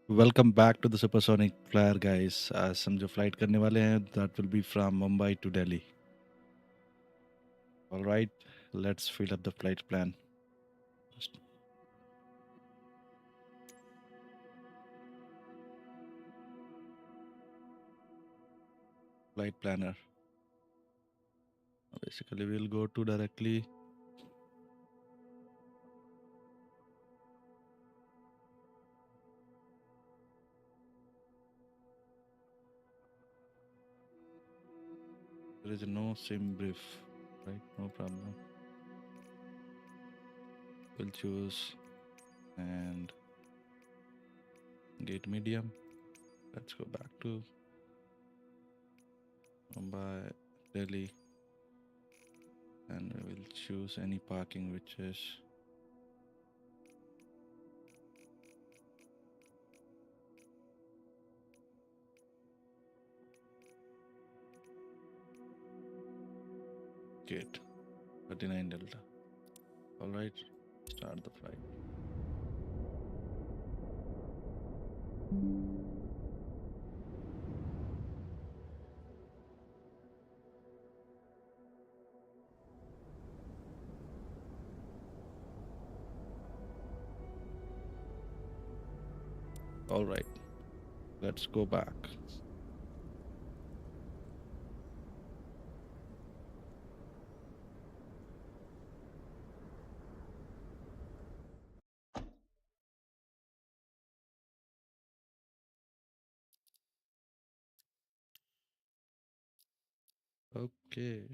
Welcome back to the supersonic flyer guys. आज हम जो फ्लाइट करने वाले हैं that will be from Mumbai to Delhi. Alright, let's fill up the flight plan. Flight planner. Basically, we'll go to directly. There is no sim brief, right? No problem. We'll choose and gate medium. Let's go back to Mumbai, Delhi, and we will choose any parking which is gate 39 Delta. All right, start the flight. All right, let's go back. Okay.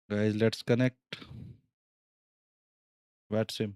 Guys, let's connect. What's him?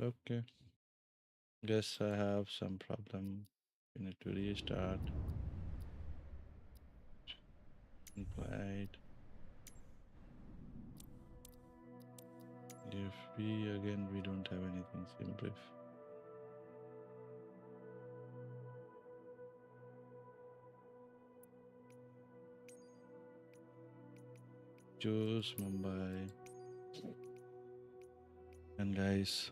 Okay. Guess I have some problem. You need to restart. Right. If we don't have anything simple. Choose Mumbai. And guys,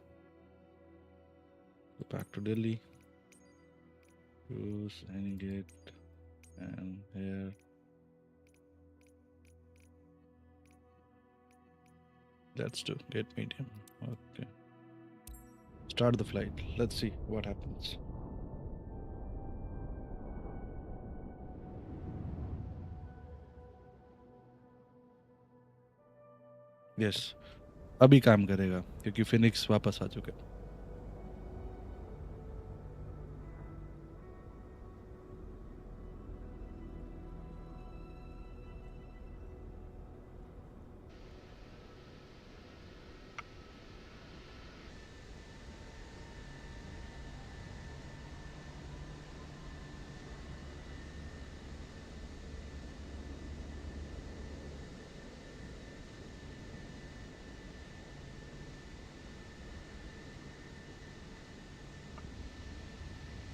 go back to Delhi. Choose any gate. And here. Let's do gate medium. Okay. Start the flight. Let's see what happens. Yes. अभी काम करेगा क्योंकि Phoenix वापस आ चुके हैं.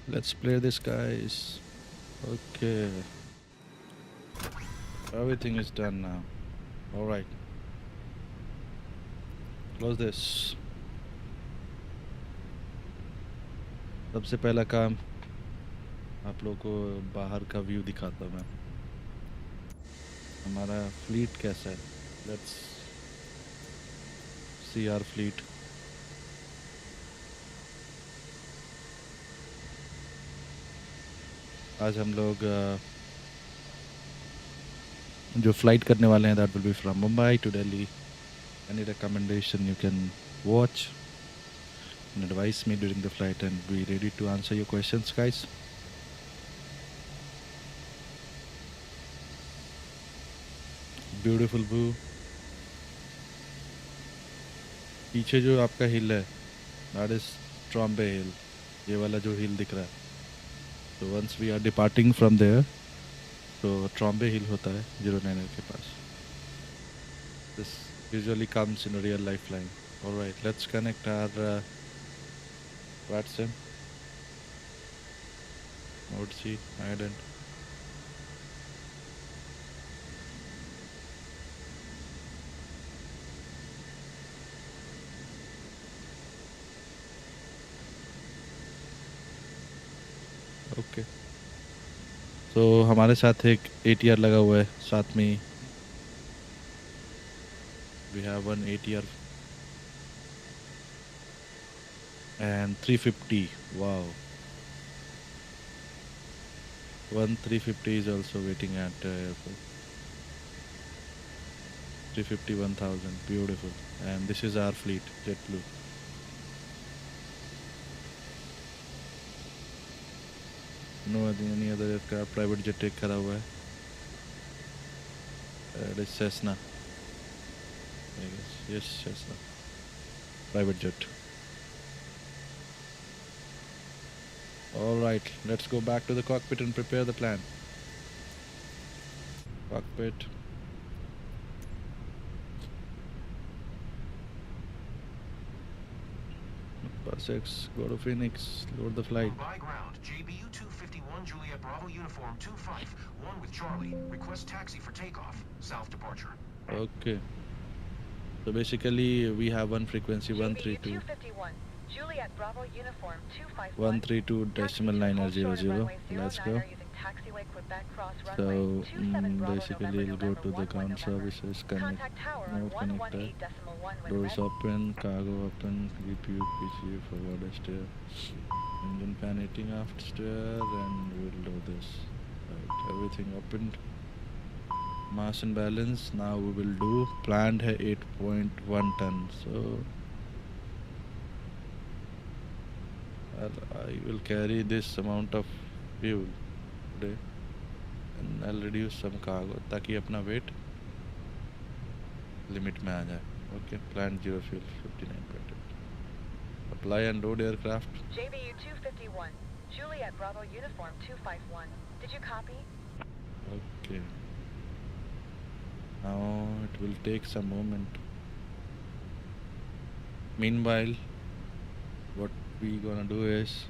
Let's play this, guys. Okay. Everything is done now. All right. Close this. सबसे पहला काम आप लोगों को बाहर का व्यू दिखाता हूँ मैं. हमारा फ्लीट कैसा है. Let's see our fleet. आज हम लोग जो फ्लाइट करने वाले हैं that will be from Mumbai to Delhi. Any recommendation you can watch and advise me during the flight and be ready to answer your questions, guys. Beautiful view. पीछे जो आपका हिल है that is Trombay Hill. ये वाला जो हिल दिख रहा है. So once we are departing from there, तो Trombay Hill होता है 099 के पास. This usually comes in a real life flying. All right, let's connect our WhatsApp. Mode C, ident. Okay. तो हमारे साथ एक ATR लगा हुआ है साथ में. We have one ATR and 350. Wow. One 350 is also waiting at airport. 350 1000. Beautiful. And this is our fleet, JetBlue. No any other aircraft. Private jet take करा हुआ है. It is Cessna. I guess. Yes, Cessna. Private jet. All right, let's go back to the cockpit and prepare the plan. Cockpit. Bus X, go to Phoenix, load the flight. Mumbai ground, JBU 251 Juliet Bravo uniform 251 with Charlie. Request taxi for takeoff. South departure. Okay. So basically we have one frequency JBU 132 251, Juliet Bravo Uniform 251. 132.900. Let's go. Using taxiway Quebec Cross So runway 27 Bravo basically we'll go to the ground services, connect, Contact tower now on connected, 118.1 when doors ready. open, cargo open, GPU, PCU, forward steer, engine fan heating aft steer, and we'll do this. Right, everything opened. Mass and balance, now we will do planned है 8.1 ton. So I will carry this amount of fuel today and I'll reduce some cargo ताकि अपना weight limit में आ जाए. Okay, planned zero fuel 59.8. Apply and load aircraft. JBU 251, Juliet Bravo Uniform 251. Did you copy? Okay. Now it will take some moment. Meanwhile, what we gonna do is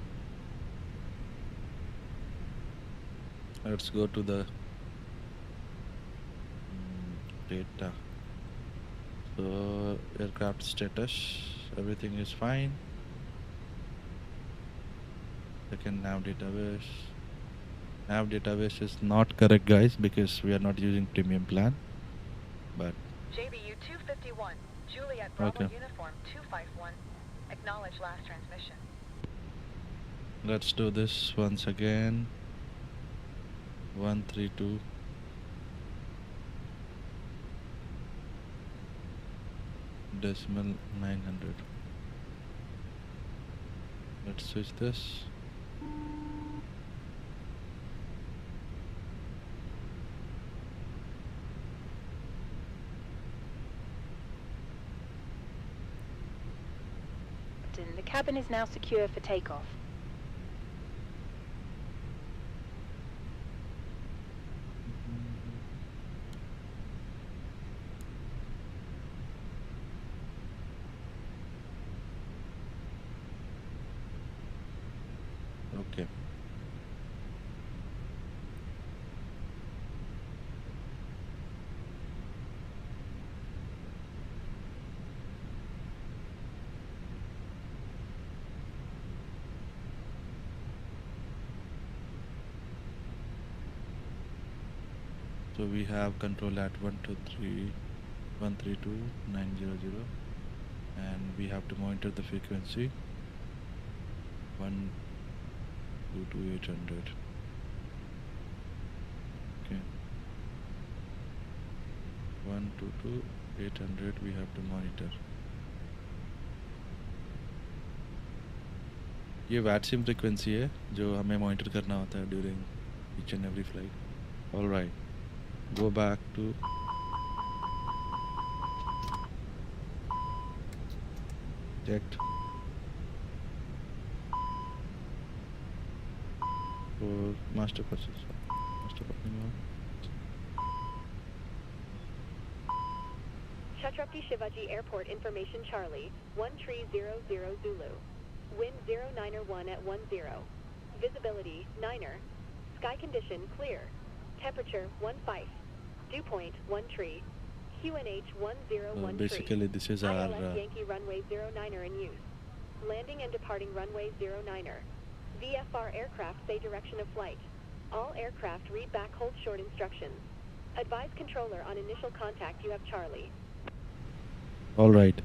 let's go to the data. So aircraft status, everything is fine. Second nav database. Nav database is not correct, guys, because we are not using premium plan. But JBU 251, Juliet Bravo okay, Uniform 251. Acknowledge last transmission. let's do this once again. 132. Decimal 900. Let's switch this. The cabin is now secure for takeoff. Okay. So we have control at 132.900 and we have to monitor the frequency 122.800. Okay. 122.800 we have to monitor. ये वैटसिम frequency है जो हमें monitor करना होता है during each and every flight. All right, go back to checked for master processor. Chhatrapati Shivaji Airport Information Charlie, 1300 Zulu. Wind 091 at 10. Visibility 9er. Sky condition clear. Temperature 15. Dew point 1 tree. QNH 101 basically this is our Yankee runway 09er in use. Landing and departing runway 09er. VFR aircraft say direction of flight. All aircraft read back hold short instructions. Advise controller on initial contact you have Charlie. all right,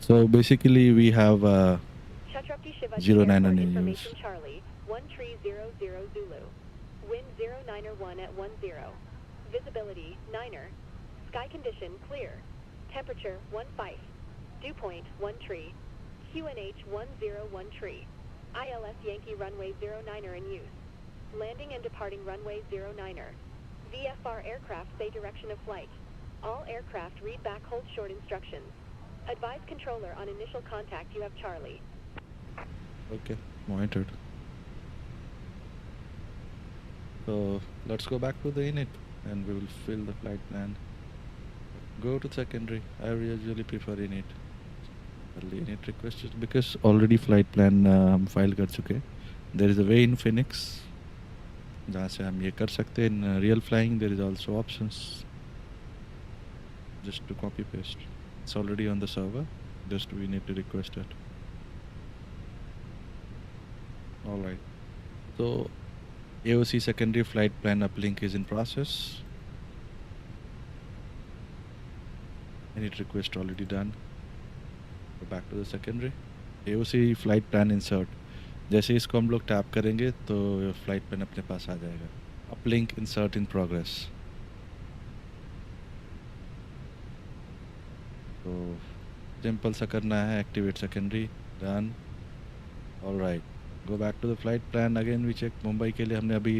so basically we have Chhatrapati Shivaji 09 Airport in use. Information Charlie, 1300 Zulu. Wind 091 at 10. Visibility 9er. Sky condition clear. Temperature 15. Dew point 1 tree. QNH 101 tree. ILS Yankee runway 09er in use. Landing and departing runway 09er. VFR aircraft say direction of flight. All aircraft read back hold short instructions. Advise controller on initial contact you have Charlie. Okay, monitored. So let's go back to the init and we will fill the flight plan. Go to secondary. I usually prefer init. The init request is because already flight plan हम file कर चुके. There is a way in Phoenix जहाँ से हम ये कर सकते हैं. In real flying there is also options. Just to copy paste. It's already on the server. Just we need to request it. All right. So AOC secondary flight plan uplink is in process. Init request already done. Go back to the secondary. AOC flight plan insert. जैसे इसको हम लोग tap करेंगे तो flight plan अपने पास आ जाएगा. Uplink insert in progress. तो सिंपल सा करना है. Activate secondary. Done. Alright. Go back to the flight plan again. We check Mumbai के लिए हमने अभी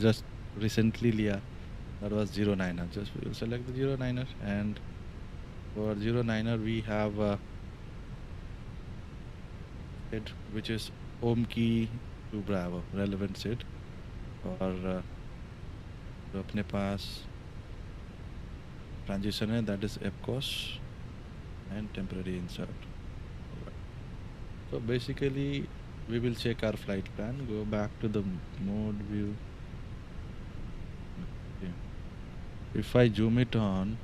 जस्ट रिसेंटली लिया. That was 09er. Just we will select the 09er and for 09er we have it which is home key to Bravo relevant SID और जो अपने पास transition है that is EPCOS and temporary insert. So basically we will check our flight plan. Go back to the mode view. Okay. If I zoom it on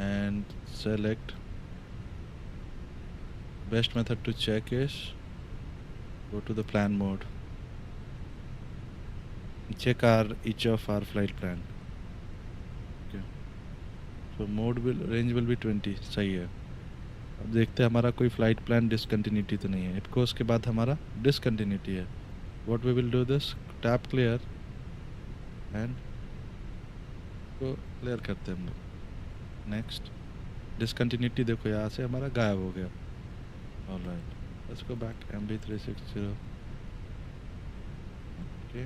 and select, best method to check is go to the plan mode, check each of our flight plan. Okay. So mode will range will be 20. सही है. अब देखते हैं हमारा कोई flight plan discontinuity तो नहीं है. इफकोस के बाद हमारा डिसकंटिन्यूटी है. What we will do this, tap clear end को क्लियर करते हैं हम लोग. नेक्स्ट. डिसकंटिन्यूटी देखो यहाँ से हमारा गायब हो गया. Alright, let's go back. MB360. Okay.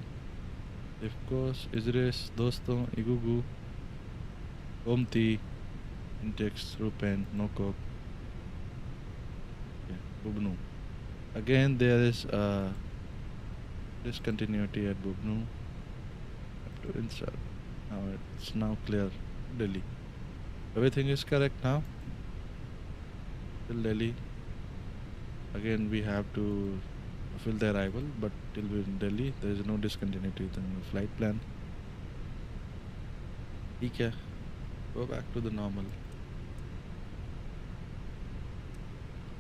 इफकोस, इजरेस, दोस्तों, इगुगु, ओमती, इंटेक्स, रूपेन, नोकोक, Bubnu. Again there is discontinuity at Bubnu. Have to insert. Now it's now clear. Delhi. Everything is correct now. Till Delhi. Again we have to fill the arrival, but till we're in Delhi there is no discontinuity in the flight plan. ठीक है. Go back to the normal.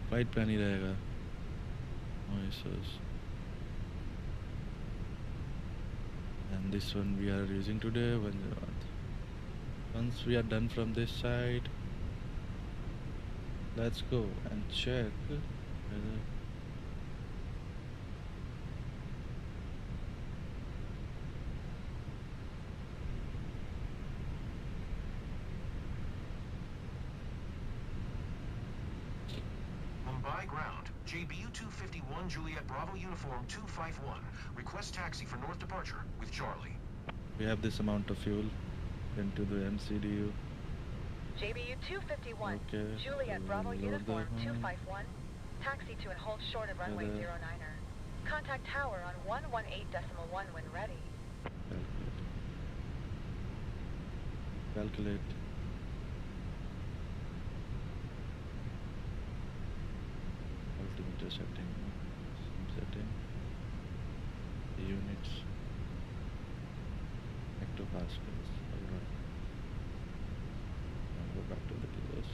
Flight plan ही रहेगा. And this one we are using today. Once we are done from this side, let's go and check whether Mumbai ground. JBU 251 Juliet Bravo uniform 251. Request taxi for north departure with Charlie. we have this amount of fuel into the MCDU. JBU 251, Okay, Juliet so Bravo load uniform the 251. Taxi to and hold short of runway Further. 09er. Contact tower on 118.1 when ready. Calculate. Altimeter setting. Units. Hectopascals. Alright. Now go back to the kilos.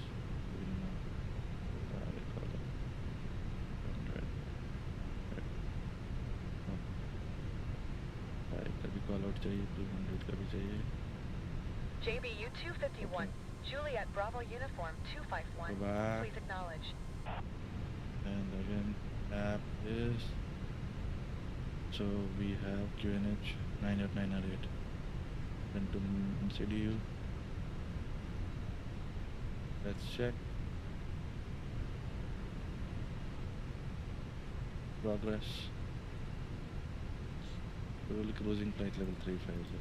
कभी call out चाहिए, 200 का भी चाहिए. JBU 251, Juliet Bravo uniform 251. Go back. Please acknowledge. And again app is, so we have QNH 98908. Then to MCDU. Let's check progress. Fuel cruising flight level 350.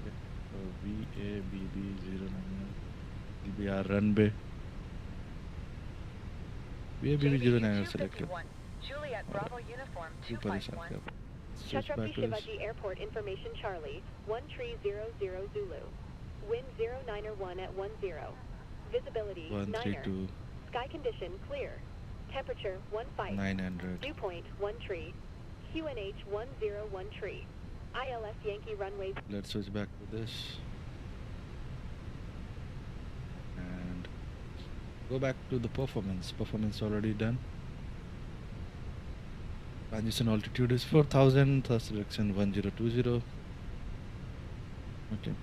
Okay. So VABB 09 will be our runway. VABB 09 selected. 251, Juliet Bravo uniform ऊपर ही साफ 251. कर. Switch Chhatrapati back to this. Shivaji Airport information Charlie, 1300 Zulu. Wind 091 at 10. Visibility 9er. 132 Sky condition clear. Temperature 15. 900. Dew point 1 tree. QNH 101 tree. ILS Yankee runway. Let's switch back to this and go back to the performance. Performance already done. Transition altitude is 4000, thrust direction 1020. Okay,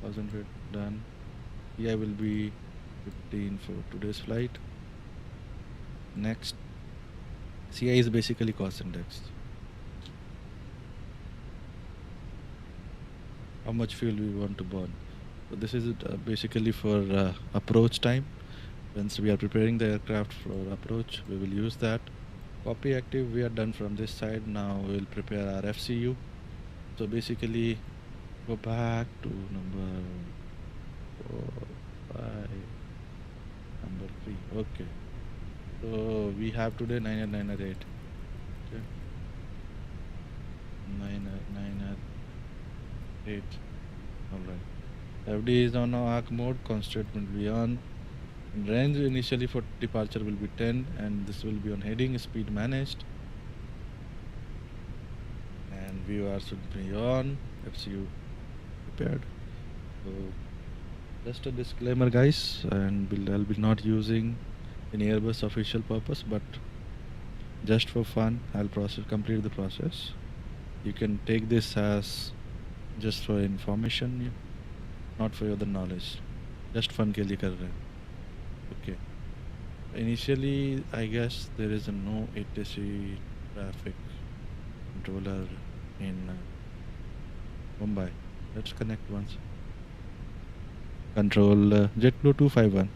1000 feet done. EI will be 15 for today's flight. Next, CI is basically cost index. How much fuel we want to burn. So this is basically for approach time. Once we are preparing the aircraft for approach, we will use that. Copy active, we are done from this side. Now we will prepare our FCU. So basically, go back to number 4, 5, number 3. Okay. So we have today 9 at 9 at 8. Okay. 9 at 8. Alright. FD is on arc mode, constraint will be on. Range initially for departure will be 10 and this will be on heading, speed managed. And VOR should be on, FCU prepared. So just a disclaimer guys, and I'll be not using any Airbus official purpose, but just for fun I'll complete the process. You can take this as just for information, not for your knowledge. Just fun ke liye kar rahe hain. Okay. Initially, I guess there is a no ATC traffic controller in Mumbai. Let's connect once. Control JetBlue 251.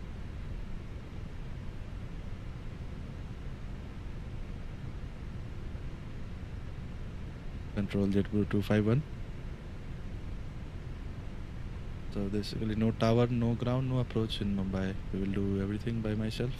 Control JetBlue 251. So basically no tower, no ground, no approach in Mumbai. We will do everything by myself.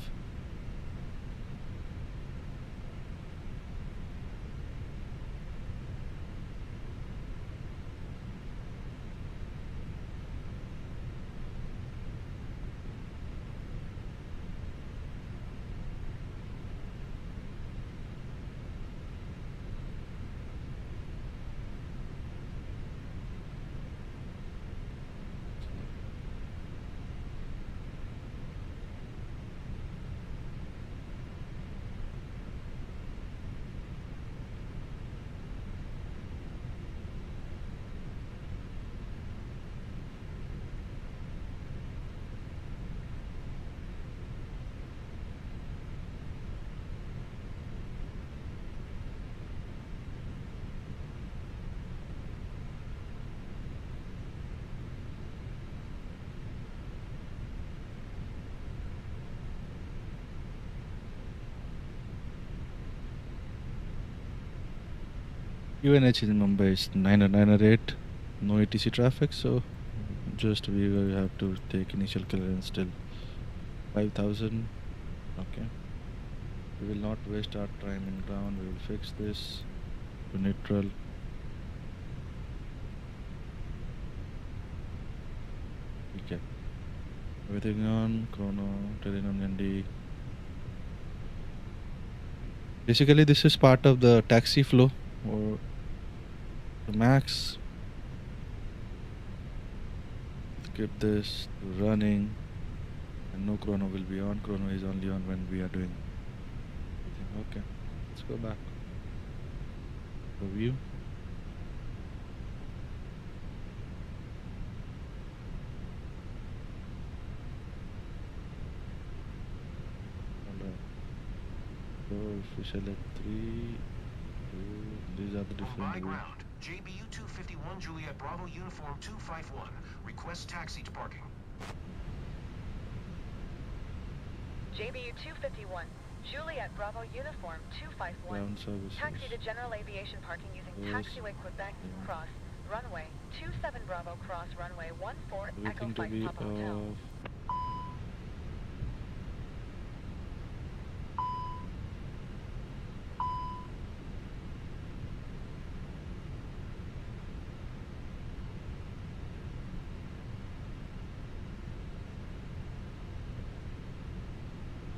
UNH in Mumbai is 908, no ATC traffic, so just we will have to take initial clearance till 5000. Okay. We will not waste our time in ground, we will fix this to neutral. Okay. Everything on, chrono, terrain on ND. Basically this is part of the taxi flow or the max. Keep this running and no chrono will be on. Chrono is only on when we are doing everything. Okay, let's go back. Review. Alright. So if we select 3, 2, these are the different Mumbai views. ground. JBU 251 Juliet Bravo uniform 251. Request taxi to parking. JBU 251, Juliet Bravo uniform 251. Ground services. Taxi to general aviation parking using Yes. taxiway Quebec Yeah. cross runway 27 Bravo cross runway 14 Echo Everything to 5 be Papa Hotel. off.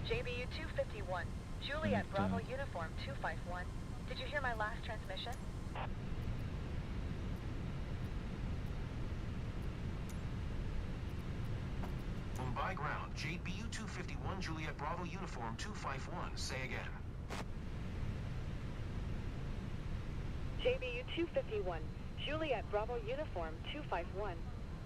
JBU 251, Juliet Bravo Okay. uniform 251. Did you hear my last transmission? JBU 251 Juliet Bravo Uniform 251. Say again. JBU 251, Juliet Bravo Uniform 251.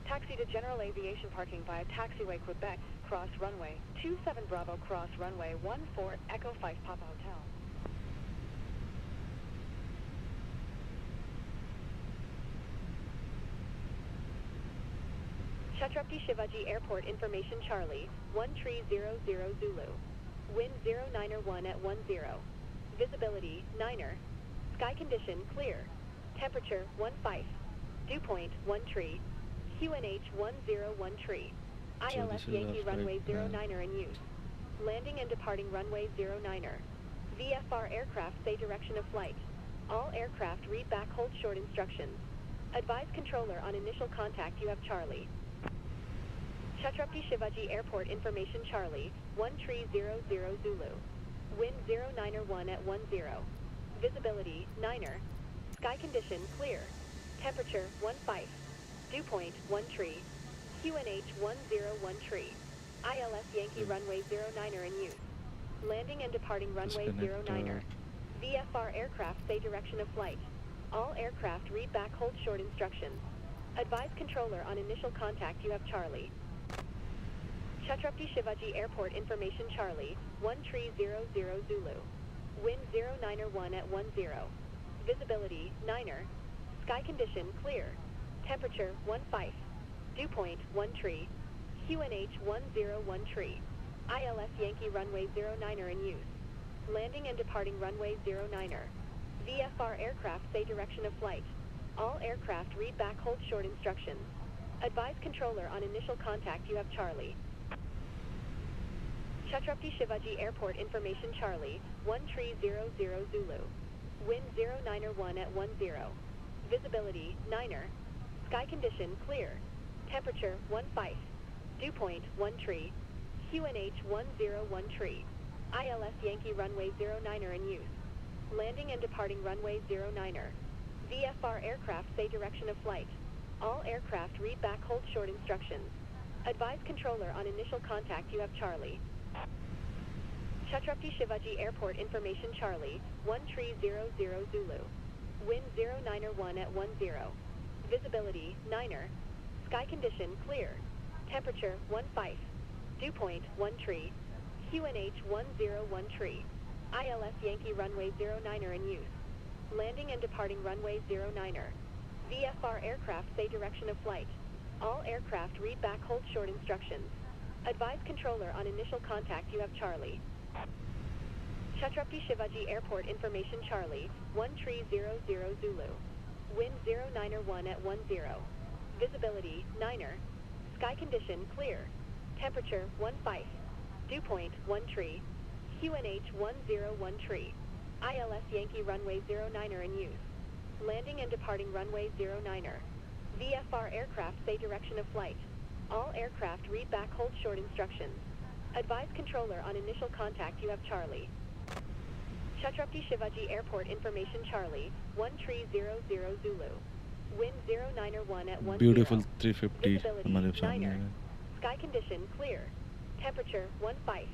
Taxi to General Aviation Parking via Taxiway Quebec, cross runway 27 Bravo, cross runway 14 Echo 5 Papa Hotel. Chhatrapati Shivaji Airport Information Charlie, 1300 Zulu. Wind 091 at 10. Visibility 9er. Sky condition clear. Temperature 15. Dew point 1 tree. QNH 101 tree. So ILS this is Yankee our runway flight plan. 09er in use. Landing and departing runway 09er. VFR aircraft say direction of flight. All aircraft read back hold short instructions. Advise controller on initial contact you have Charlie. Chhatrapati Shivaji Airport Information Charlie, 1300 Zulu. Wind 091 at 10. Visibility 9er. Sky condition clear. Temperature 15. Dew point 1 tree. QNH 101 tree. ILS Yankee runway 09er in use. Landing and departing runway Disconnect, 09er. VFR aircraft say direction of flight. All aircraft read back hold short instructions. Advise controller on initial contact you have Charlie. Chhatrapati Shivaji Airport Information Charlie, 1300 Zulu. Wind 091 at 10. Visibility 9er. Sky condition clear. Temperature 15. Dew point 1 tree. QNH 101 tree. ILS Yankee runway 09er in use. Landing and departing runway 09er. VFR aircraft say direction of flight. All aircraft read back hold short instructions. Advise controller on initial contact you have Charlie. Chhatrapati Shivaji Airport Information Charlie, 1300 Zulu. Wind 091 at 10. Visibility 9er. Sky condition clear. Temperature 15. Dew point 1 tree. QNH 101 tree. ILS Yankee runway 09er in use. Landing and departing runway 09er. VFR aircraft say direction of flight. All aircraft read back hold short instructions. Advise controller on initial contact you have Charlie. Chhatrapati Shivaji Airport Information Charlie, 1300 Zulu. Wind 091 at 10. Visibility 9er. Sky condition clear. Temperature 15. Dew point 1 tree. QNH 101 tree. ILS Yankee runway 09er in use. Landing and departing runway 09er. VFR aircraft say direction of flight. All aircraft read back hold short instructions. Advise controller on initial contact you have Charlie. Chhatrapati Shivaji Airport Information Charlie, 1300 Zulu. Wind 091 at 10. Visibility 9er. Sky condition clear. Temperature 15. Dew point 1 tree. QNH 101 tree. ILS Yankee runway 09er in use. Landing and departing runway 09er. VFR aircraft say direction of flight. All aircraft read back hold short instructions. Advise controller on initial contact you have Charlie. Chhatrapati Shivaji Airport Information Charlie, 1300 Zulu. Wind 091 at 10. Beautiful 350 Visibility हमारे सामने 9er. है. Sky condition clear. Temperature 15.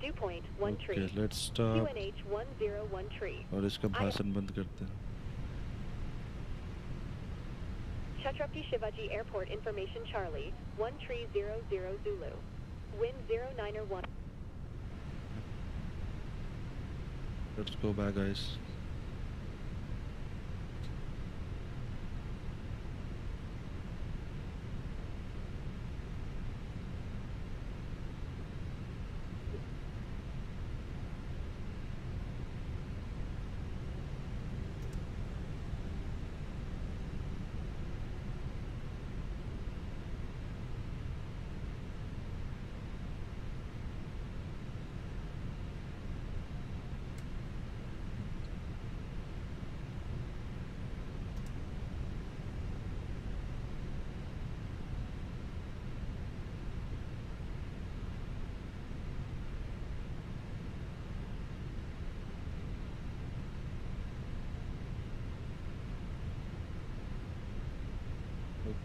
Dew point 1 Okay, tree. let's stop QNH 101 tree. और इसका भाषण बंद करते हैं. Chhatrapati Shivaji Airport Information Charlie, 1300 Zulu. Wind 091. Let's go back, guys.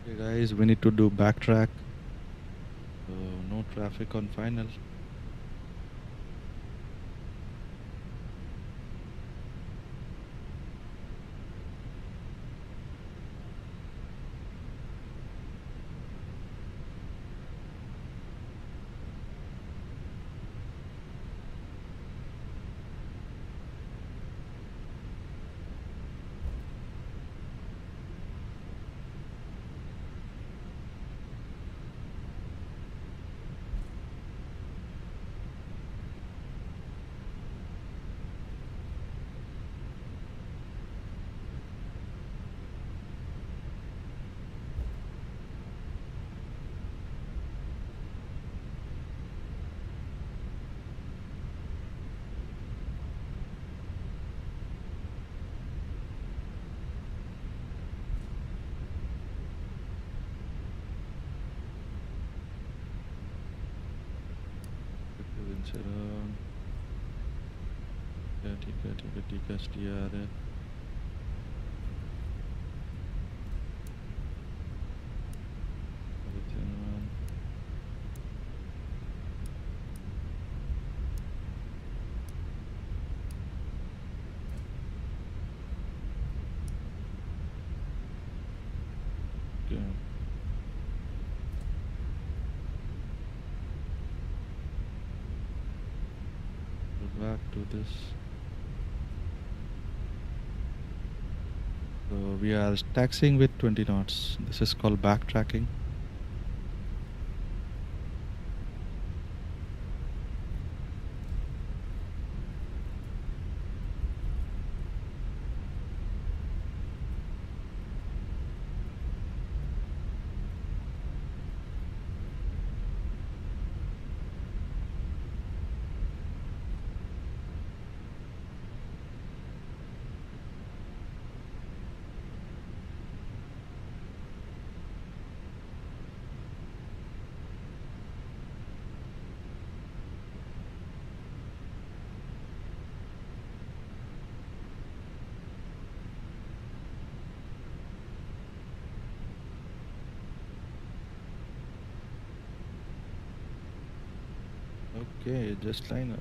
Okay, guys, we need to do backtrack. So no traffic on final. ठीक है ठीक है ठीक है SDR है. Everything on. Okay. Go back to this. So we are taxiing with 20 knots. This is called backtracking. Okay, just line up.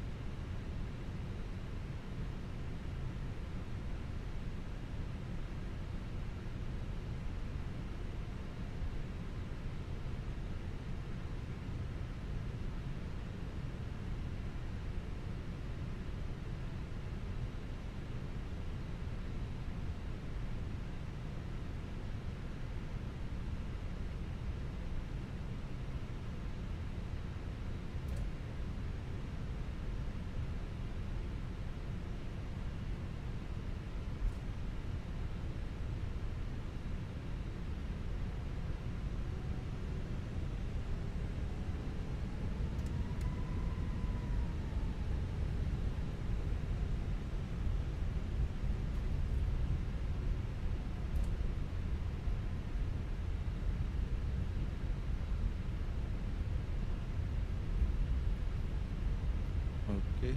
Okay,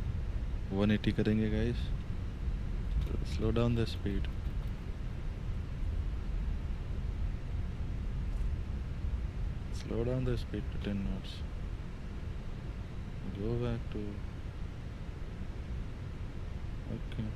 180 करेंगे guys. Slow down the speed. Slow down the speed to 10 knots. Go back to. Okay.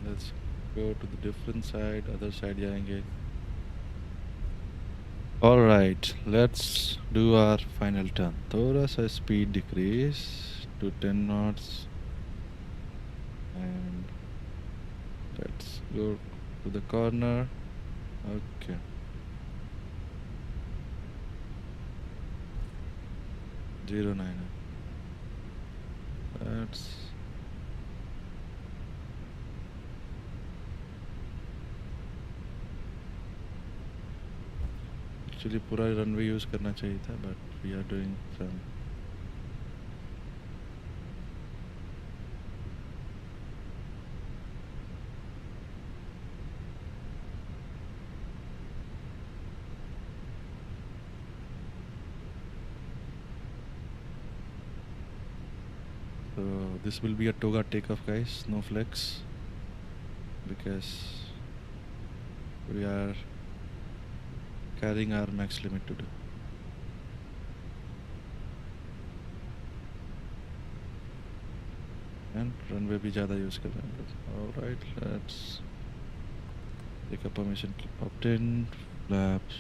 Let's go to the different side, other side जाएंगे. Alright, let's do our final turn. थोड़ा सा speed decrease to 10 knots and let's go to the corner. Okay. Zero 9. That's actually पूरा runway use करना चाहिए था but we are doing some So this will be a toga takeoff, guys, no flex, because we are carrying our max limit today. And runway भी ज़्यादा use कर रहे हैं. All right, let's take a permission obtained. Flaps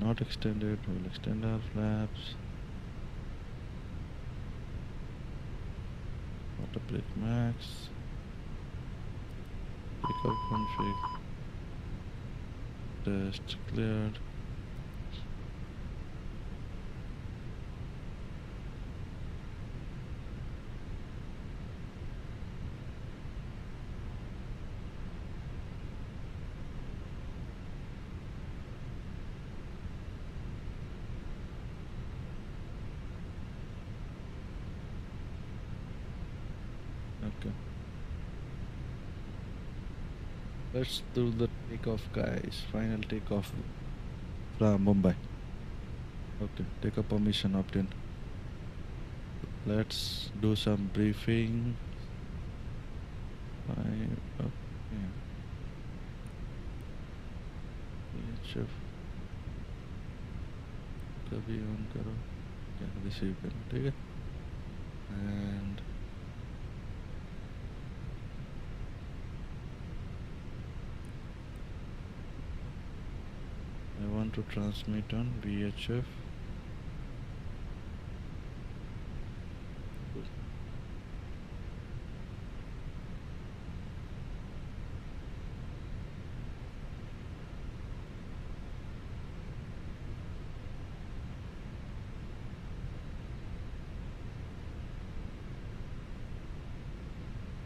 not extended. We'll extend our flaps. Auto brake max. Takeoff config. Test cleared. Okay. Let's do the takeoff, guys. Final takeoff from Mumbai. Okay, take a permission obtained. Let's do some briefing. Okay. VHF कभी on करो क्या receive करो ठीक है and I want to transmit on VHF.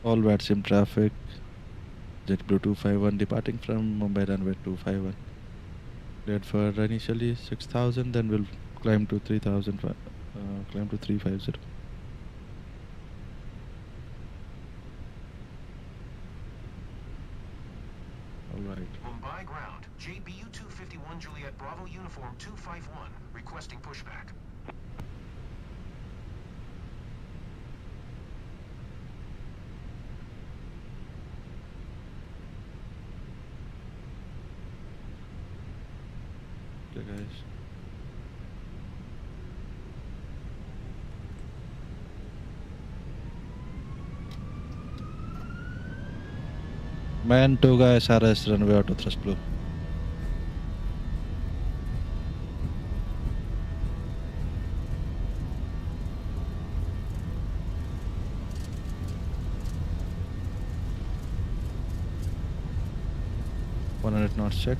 All VATS in traffic. JetBlue 251 departing from Mumbai runway 251. Cleared for initially 6,000, then we'll climb to 3,000. Climb to 350. All right. Mumbai ground. JBU 251 Juliet Bravo uniform 251 requesting pushback. Okay, guys. Man Toga SRS runway auto thrust blue. $100 knots check.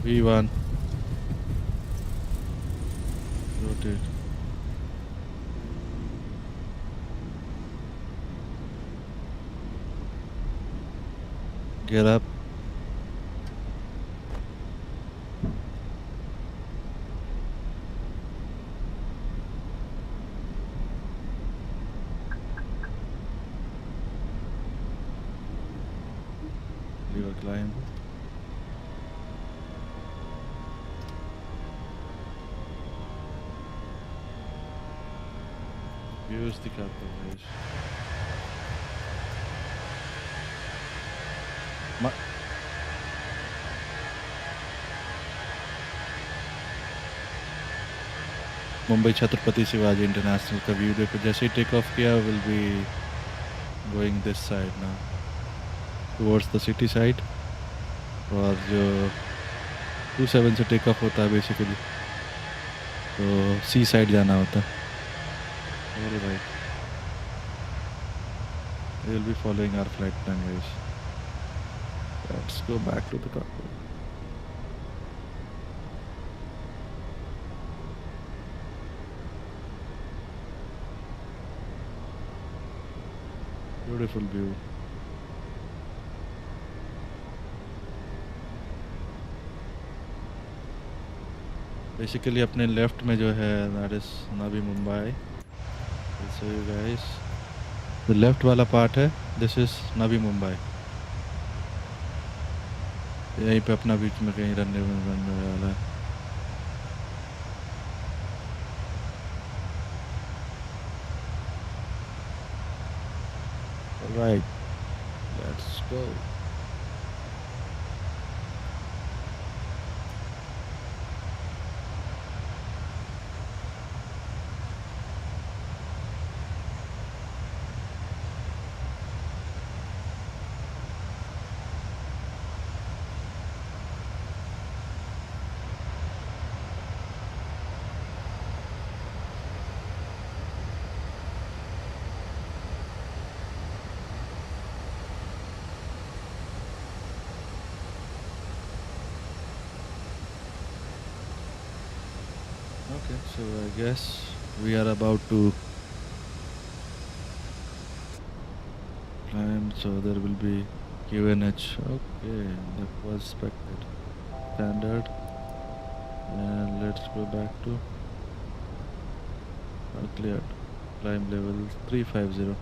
V1 rotate gear up lever climb use the calculation. Mumbai Chhatrapati Shivaji international का view देखो जैसे ही take off किया will be going this side ना towards the city side और जो 27 से take off होता है बेसिकली तो सी साइड जाना होता है. All right. We will be following our flight plan, guys. Let's go back to the cockpit. Beautiful view. Basically अपने लेफ्ट में जो है that is Navi Mumbai. I'll show you guys. The left वाला part है this is Navi Mumbai. यहीं पे अपना बीच में कहीं रनवे वाला है। Right, let's go. Okay, so I guess we are about to climb, so there will be QNH. Okay, that was expected. Standard. And let's go back to cleared. Climb level 350.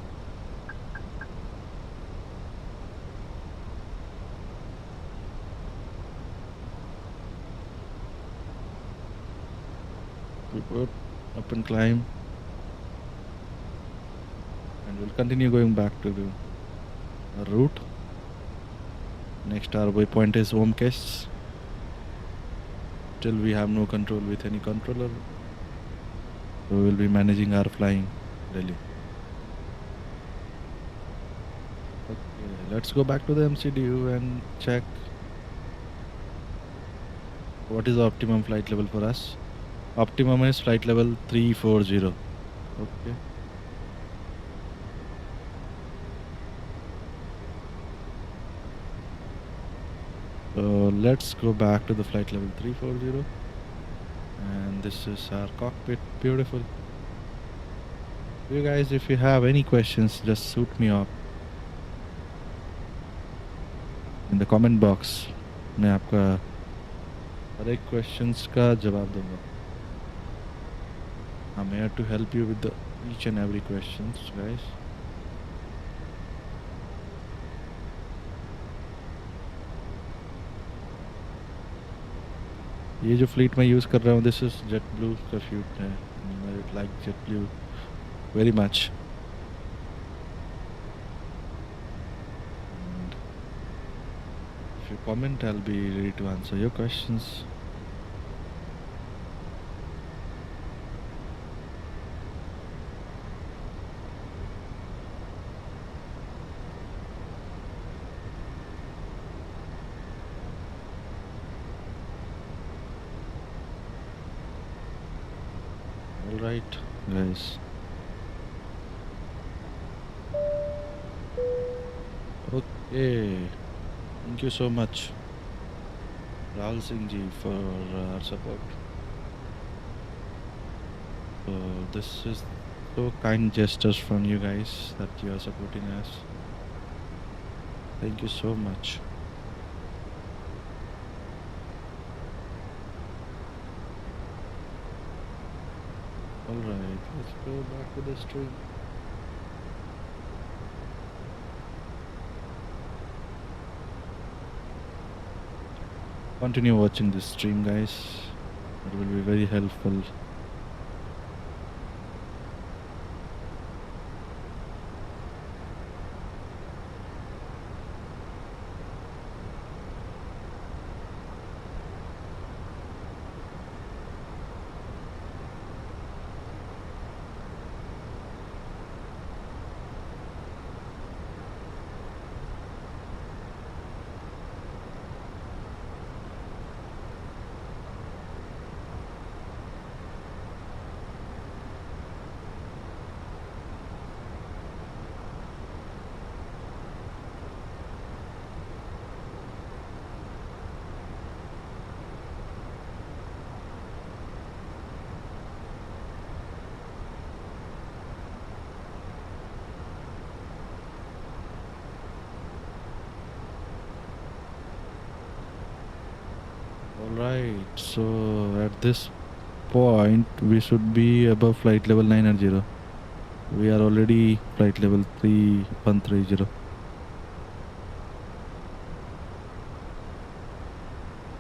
Good. Up and climb. And we'll continue going back to the route. Next our waypoint is home case. Till we have no control with any controller, so we will be managing our flying daily. Okay, let's go back to the MCDU and check what is the optimum flight level for us. Optimum is flight level 340. Okay. So let's go back to the flight level 340, and this is our cockpit. Beautiful. You guys, if you have any questions, just shoot me up in the comment box. मैं आपका हर एक questions का जवाब दूंगा. I'm here to help you with the each and every questions, guys. ये जो fleet मैं use कर रहा हूँ, दिस इज जेट ब्लू का फ्लीट है. I like JetBlue very much. If you comment, I will be ready to answer your questions. Right, guys. Okay, thank you so much, Rahul Singh ji, for our support. So this is so kind gestures from you guys that you are supporting us. Thank you so much. Alright, let's go back to the stream. Continue watching this stream, guys. It will be very helpful. Alright, so at this point we should be above flight level 980. We are already flight level 3130.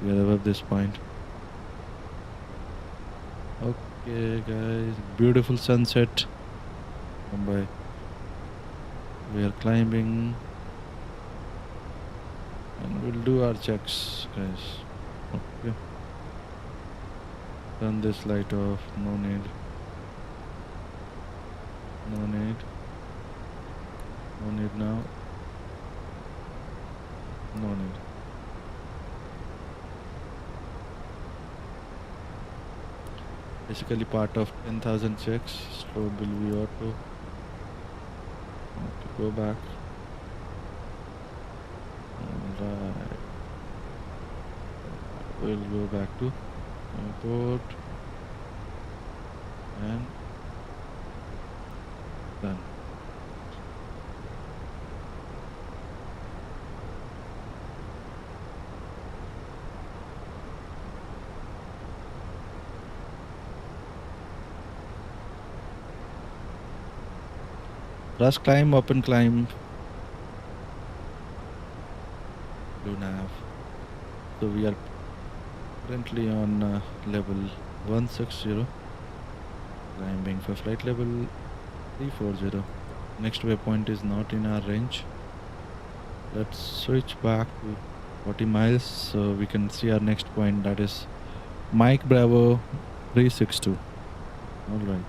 We are above this point. Okay, guys. Beautiful sunset. Mumbai. We are climbing. And we'll do our checks, guys. Okay. Turn this light off. No need. No need. No need now. No need. Basically part of 10,000 checks. Slow will be auto. Okay, go back. Alright. We'll go back to airport. And done. Rush climb, open climb. Do nav. So we are currently on level 160. Climbing for flight level 340. Next waypoint is not in our range. Let's switch back to 40 miles so we can see our next point, that is Mike Bravo 362. Alright.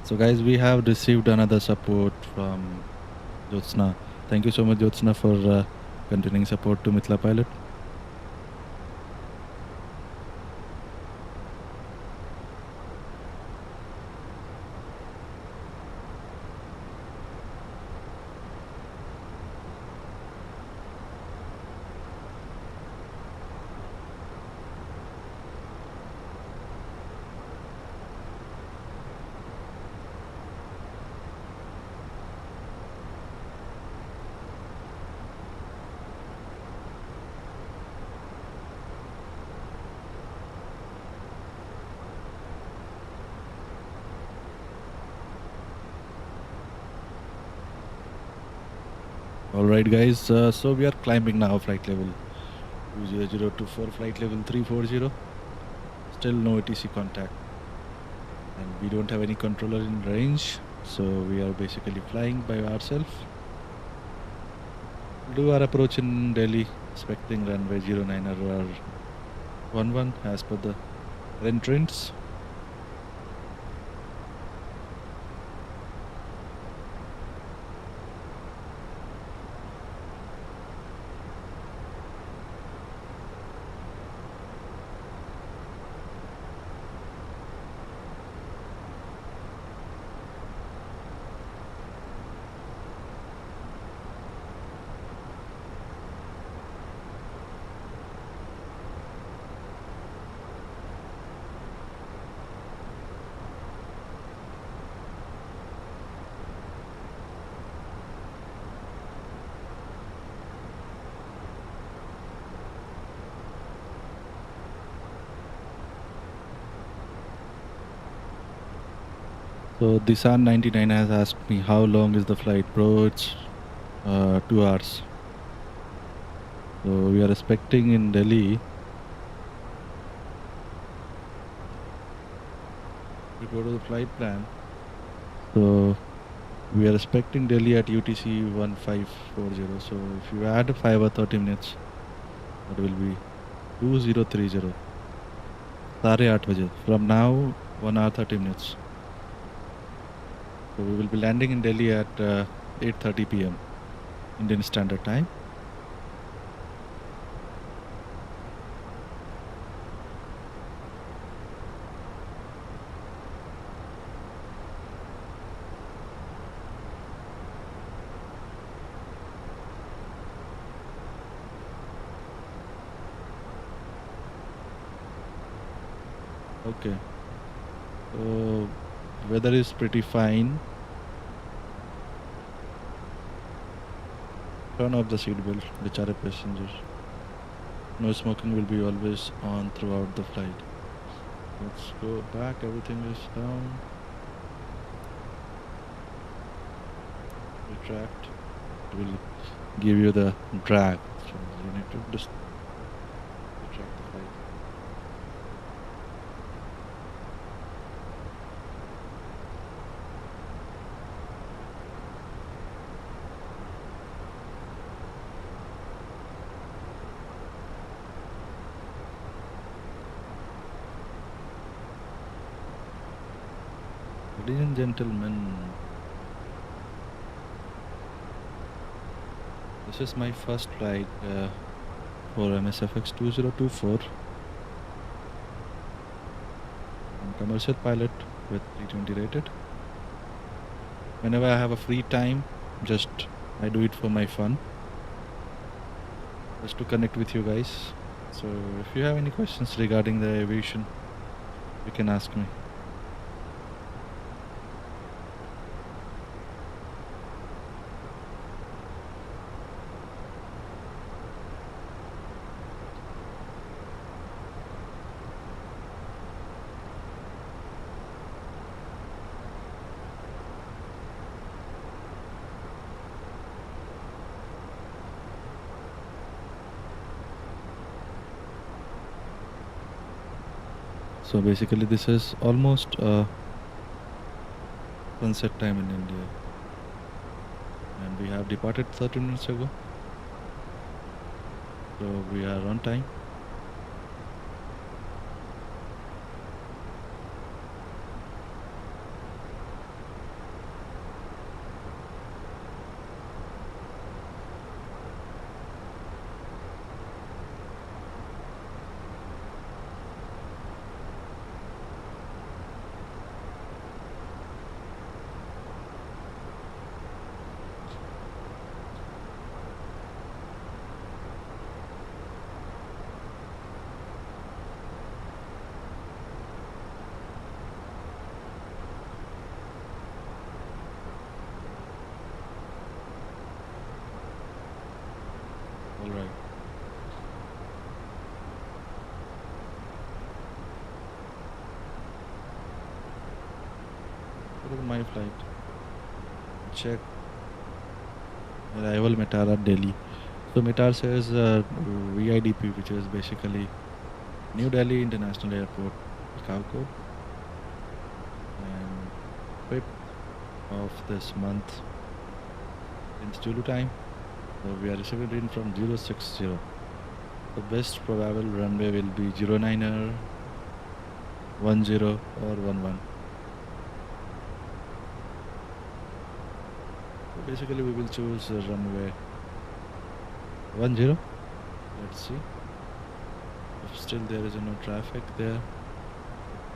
So guys, we have received another support from Jyotsna. Thank you so much, Jyotsna, for continuing support to MITHILAPILOT. Alright guys, so we are climbing now flight level 20024, flight level 340. Still no ATC contact. And we don't have any controller in range, so we are basically flying by ourselves. Do our approach in Delhi, expecting runway 09 or 11 as per the entrance. So Disan 99 has asked me how long is the flight, bro. It's 2 hours. So we are expecting in Delhi. We go to the flight plan. So We are expecting Delhi at UTC 1540. So if you add 5 or 30 minutes, that will be 2030. 8:30 baje. From now, 1 hour 30 minutes. So we will be landing in Delhi at 8:30 p.m. Indian Standard Time. Okay. So weather is pretty fine. Turn off the seatbelt, bichare passengers. No smoking will be always on throughout the flight. Let's go back. Everything is down. Retract. It will give you the drag. So you need to just retract the flight. Ladies and gentlemen, this is my first flight for MSFX 2024. I'm commercial pilot with 320 rated. Whenever I have a free time, I do it for my fun, just to connect with you guys. So if you have any questions regarding the aviation, you can ask me. So basically this is almost sunset time in India, and we have departed 30 minutes ago, so we are on time. All right. What is my flight? Check arrival Metara, Delhi. So Metar says VIDP, which is basically New Delhi International Airport, Takeoff, and 5th of this month in Zulu time. So we are receiving in from 060. The best probable runway will be 09er, 10 or 11. So basically we will choose runway 10. Let's see. If still there is no traffic there,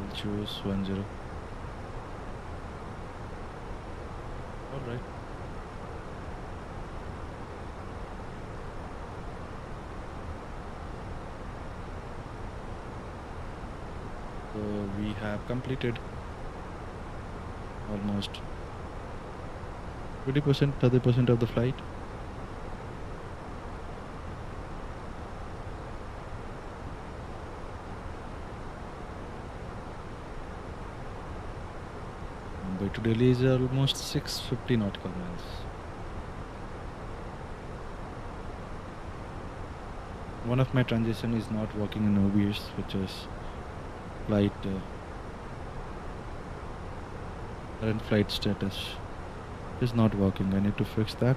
we'll choose 10. Alright. So we have completed almost 20%, 30% of the flight. Mumbai to Delhi is almost 650 nautical miles. One of my transition is not working in OBS, which is current flight status. It's not working. I need to fix that.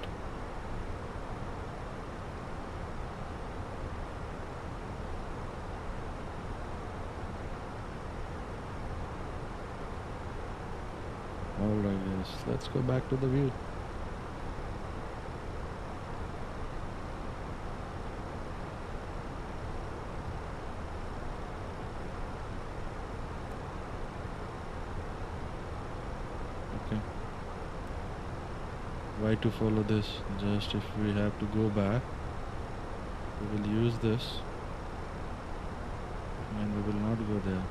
Alright guys, let's go back to the view. Okay. Why to follow this? Just if we have to go back, we will use this and we will not go there.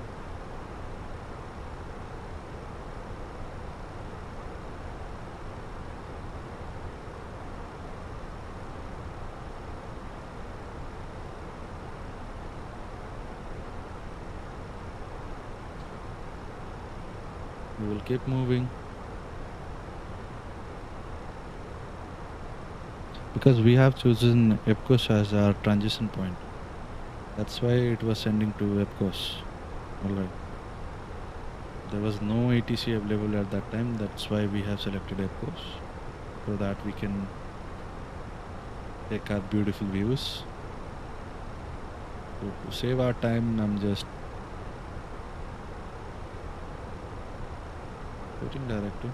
We will keep moving because we have chosen EPCOS as our transition point. That's why it was sending to EPCOS. Alright. There was no ATC available at that time. That's why we have selected EPCOS, so that we can take our beautiful views. So to save our time, I'm just putting directive.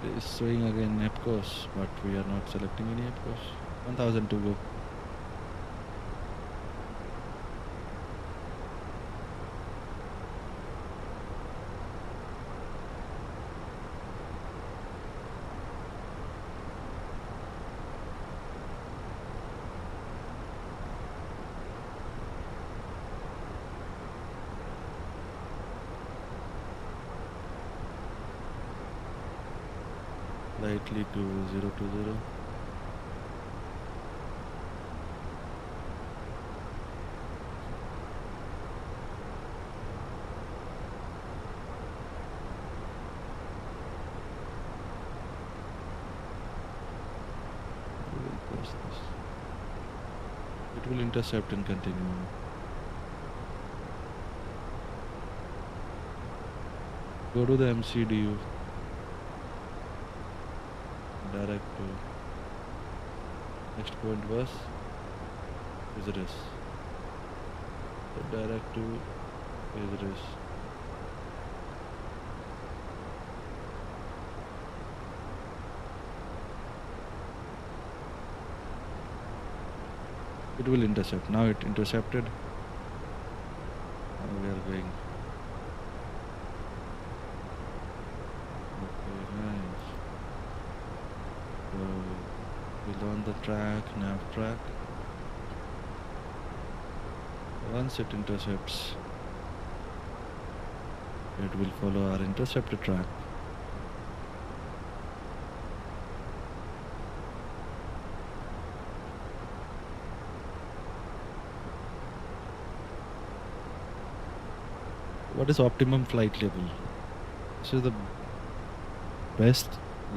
It is showing again EPCOS, but we are not selecting any EPCOS. 1000 to go. Slightly to 020. We will press this. It will intercept and continue. Go to the MCDU. Direct to next point was visitors. So direct to visitors. It will intercept. Now it intercepted. Now we are going. Okay, nice. So we'll on the track, nav track. Once it intercepts, it will follow our intercepted track. What is optimum flight level? This is the best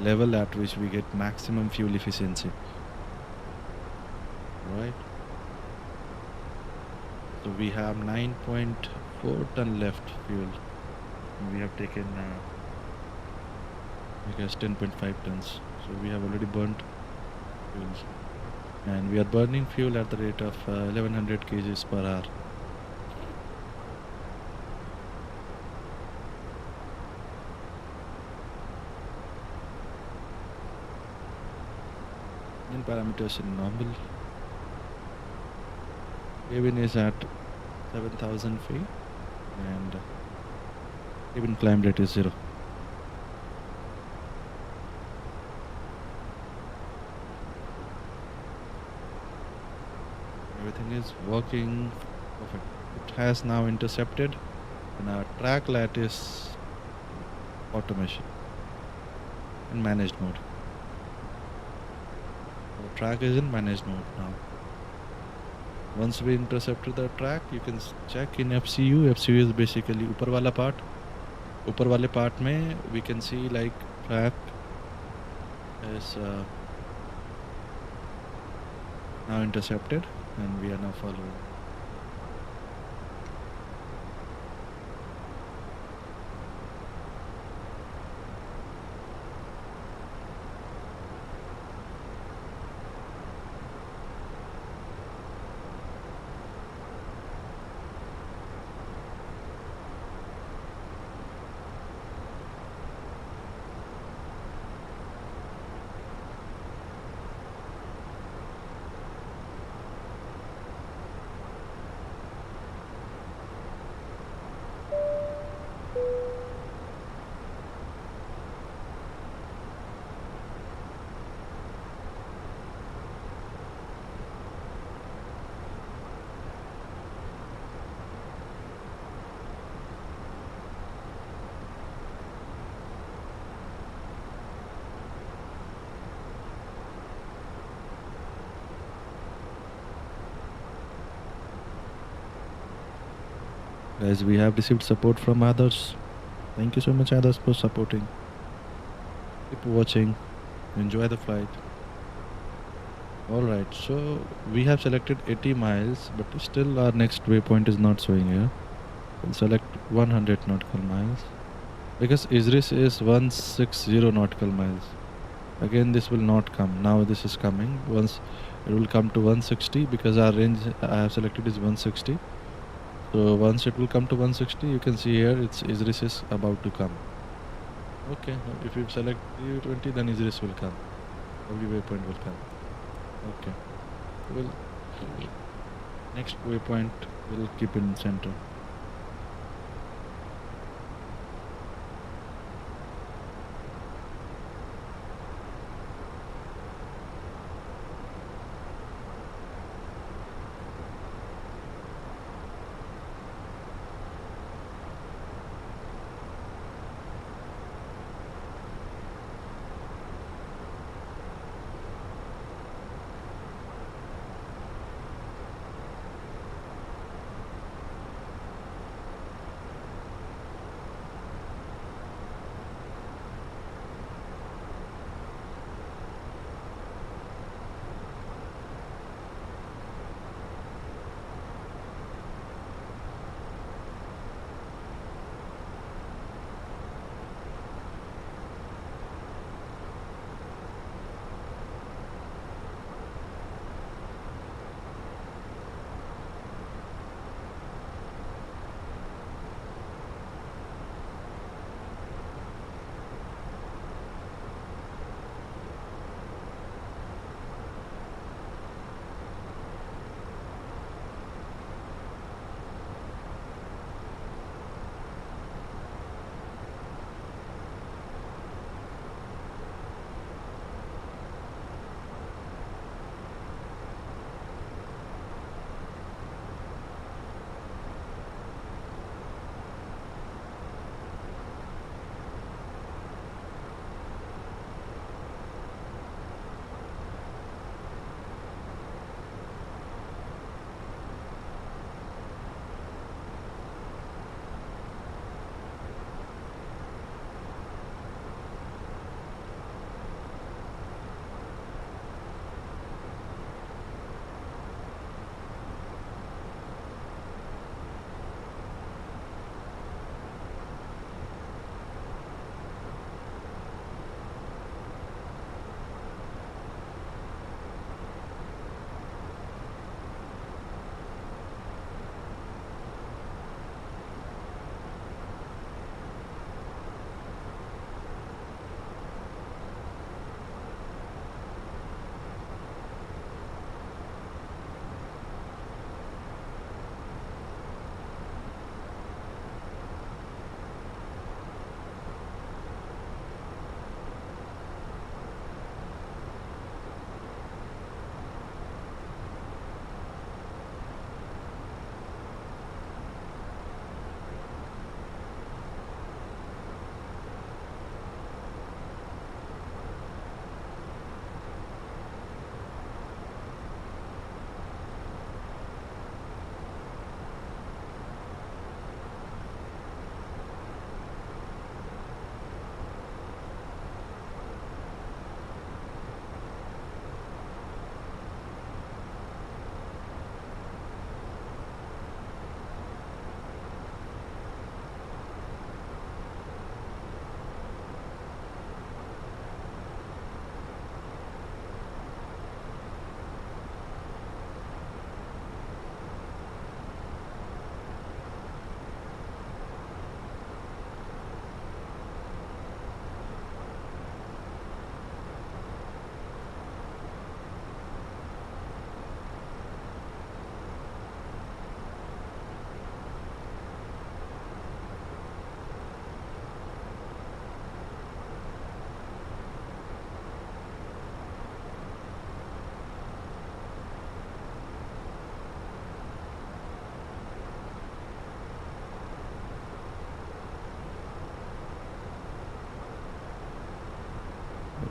level at which we get maximum fuel efficiency. Right? So we have 9.4 ton left fuel. We have taken, I guess, 10.5 tons. So we have already burnt fuels. And we are burning fuel at the rate of 1100 kgs per hour. Parameters in normal. Cabin is at 7000 feet and cabin climb rate is 0. Everything is working perfect. It has now intercepted in our track lattice automation in managed mode. The track is in managed mode now. Once we intercepted the track, you can check in FCU. FCU is basically ऊपर वाला part. ऊपर वाले part में we can see like track is now intercepted and we are now following. Guys, we have received support from others. Thank you so much, others, for supporting. Keep watching. Enjoy the flight. Alright, so we have selected 80 miles, but still our next waypoint is not showing here. We'll select 100 nautical miles because ISRIS is 160 nautical miles. Again, this will not come. Now this is coming. Once it will come to 160 because our range I have selected is 160. So once it will come to 160, you can see here it's ISRIS is about to come. Okay, if you select 320, then ISRIS will come. Every waypoint will come. Okay. Well, next waypoint will keep in center.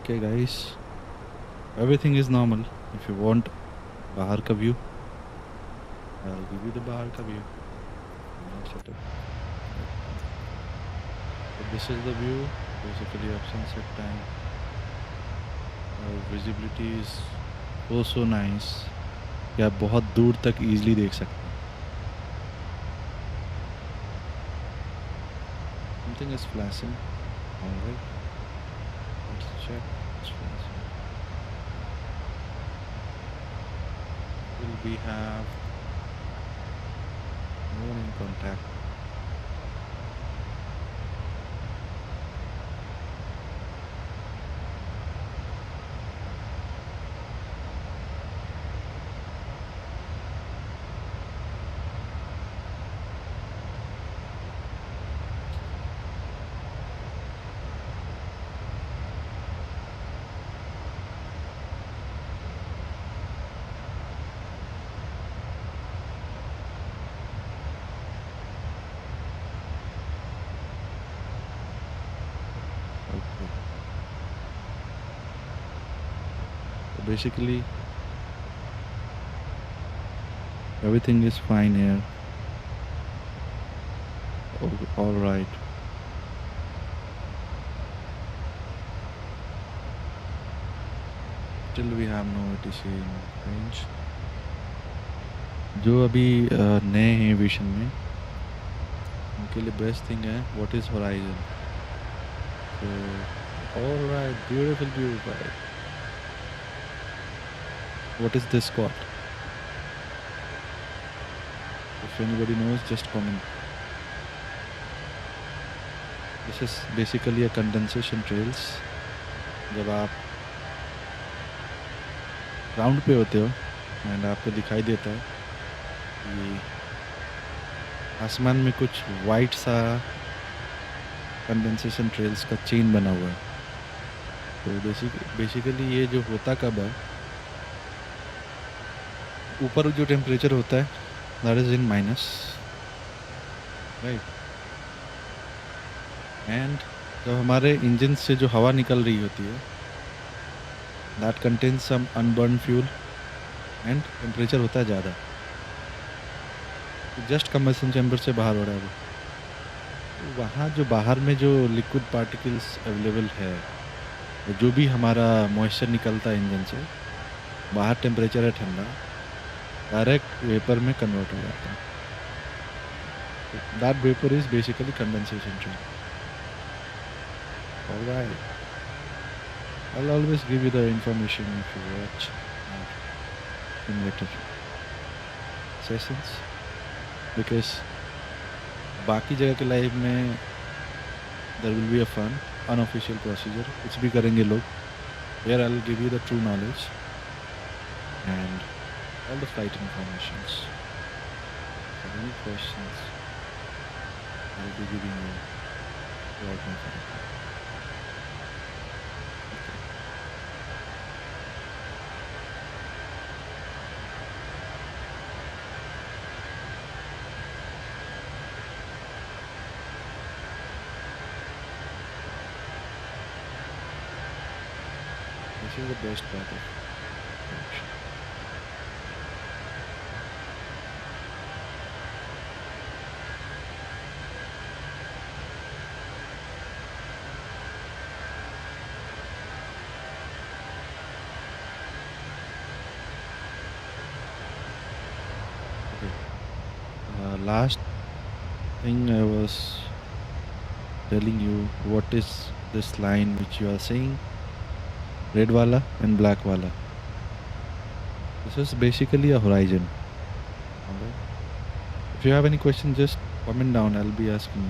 Okay guys, everything is normal. If you want bahar ka view, I'll give you the bahar ka view. Set up. So this is the view basically of sunset time. Visibility is so nice कि आप बहुत दूर तक easily देख सकते हैं. Something is flashing. Alright. Let's check. It's flashing. Will we have no one in contact? Okay. So basically everything is fine here. All right. Still we have no ATC in range. जो अभी नए हैं vision में उनके लिए best thing है what is horizon. So all right, beautiful view, guys. What is this called? If anybody knows, just comment. This is basically a condensation trails. जब आप ग्राउंड पे होते हो एंड आपको दिखाई देता है कि आसमान में कुछ वाइट सा कंडेंसेशन ट्रेल्स का चेन बना हुआ है. तो बेसिकली ये जो होता कब है, ऊपर जो टेम्परेचर होता है that is in minus, right. And जब हमारे इंजन से जो हवा निकल रही होती है that contains some unburned fuel and temperature होता है ज़्यादा. जस्ट कंबशन चैम्बर से बाहर हो रहा है वो. वहाँ जो बाहर में जो लिक्विड पार्टिकल्स अवेलेबल है, जो भी हमारा मॉइस्चर निकलता है इंजन से, बाहर टेम्परेचर है ठंडा, डायरेक्ट वेपर में कन्वर्ट हो जाता है. That vapour is basically condensation train. Alright, I'll always give you the information if you watch simulator sessions, because बाकी जगह के लाइव में there will be a fun unofficial procedure कुछ भी करेंगे लोग. Here I'll give you the true knowledge and all the flight informations. If you have any questions, I'll be giving you throughout my flight. This is the best part of production. Okay. Last thing I was telling you, what is this line which you are saying? Red wala and black wala. This is basically a horizon. Alright. If you have any question, just comment down. I'll be asking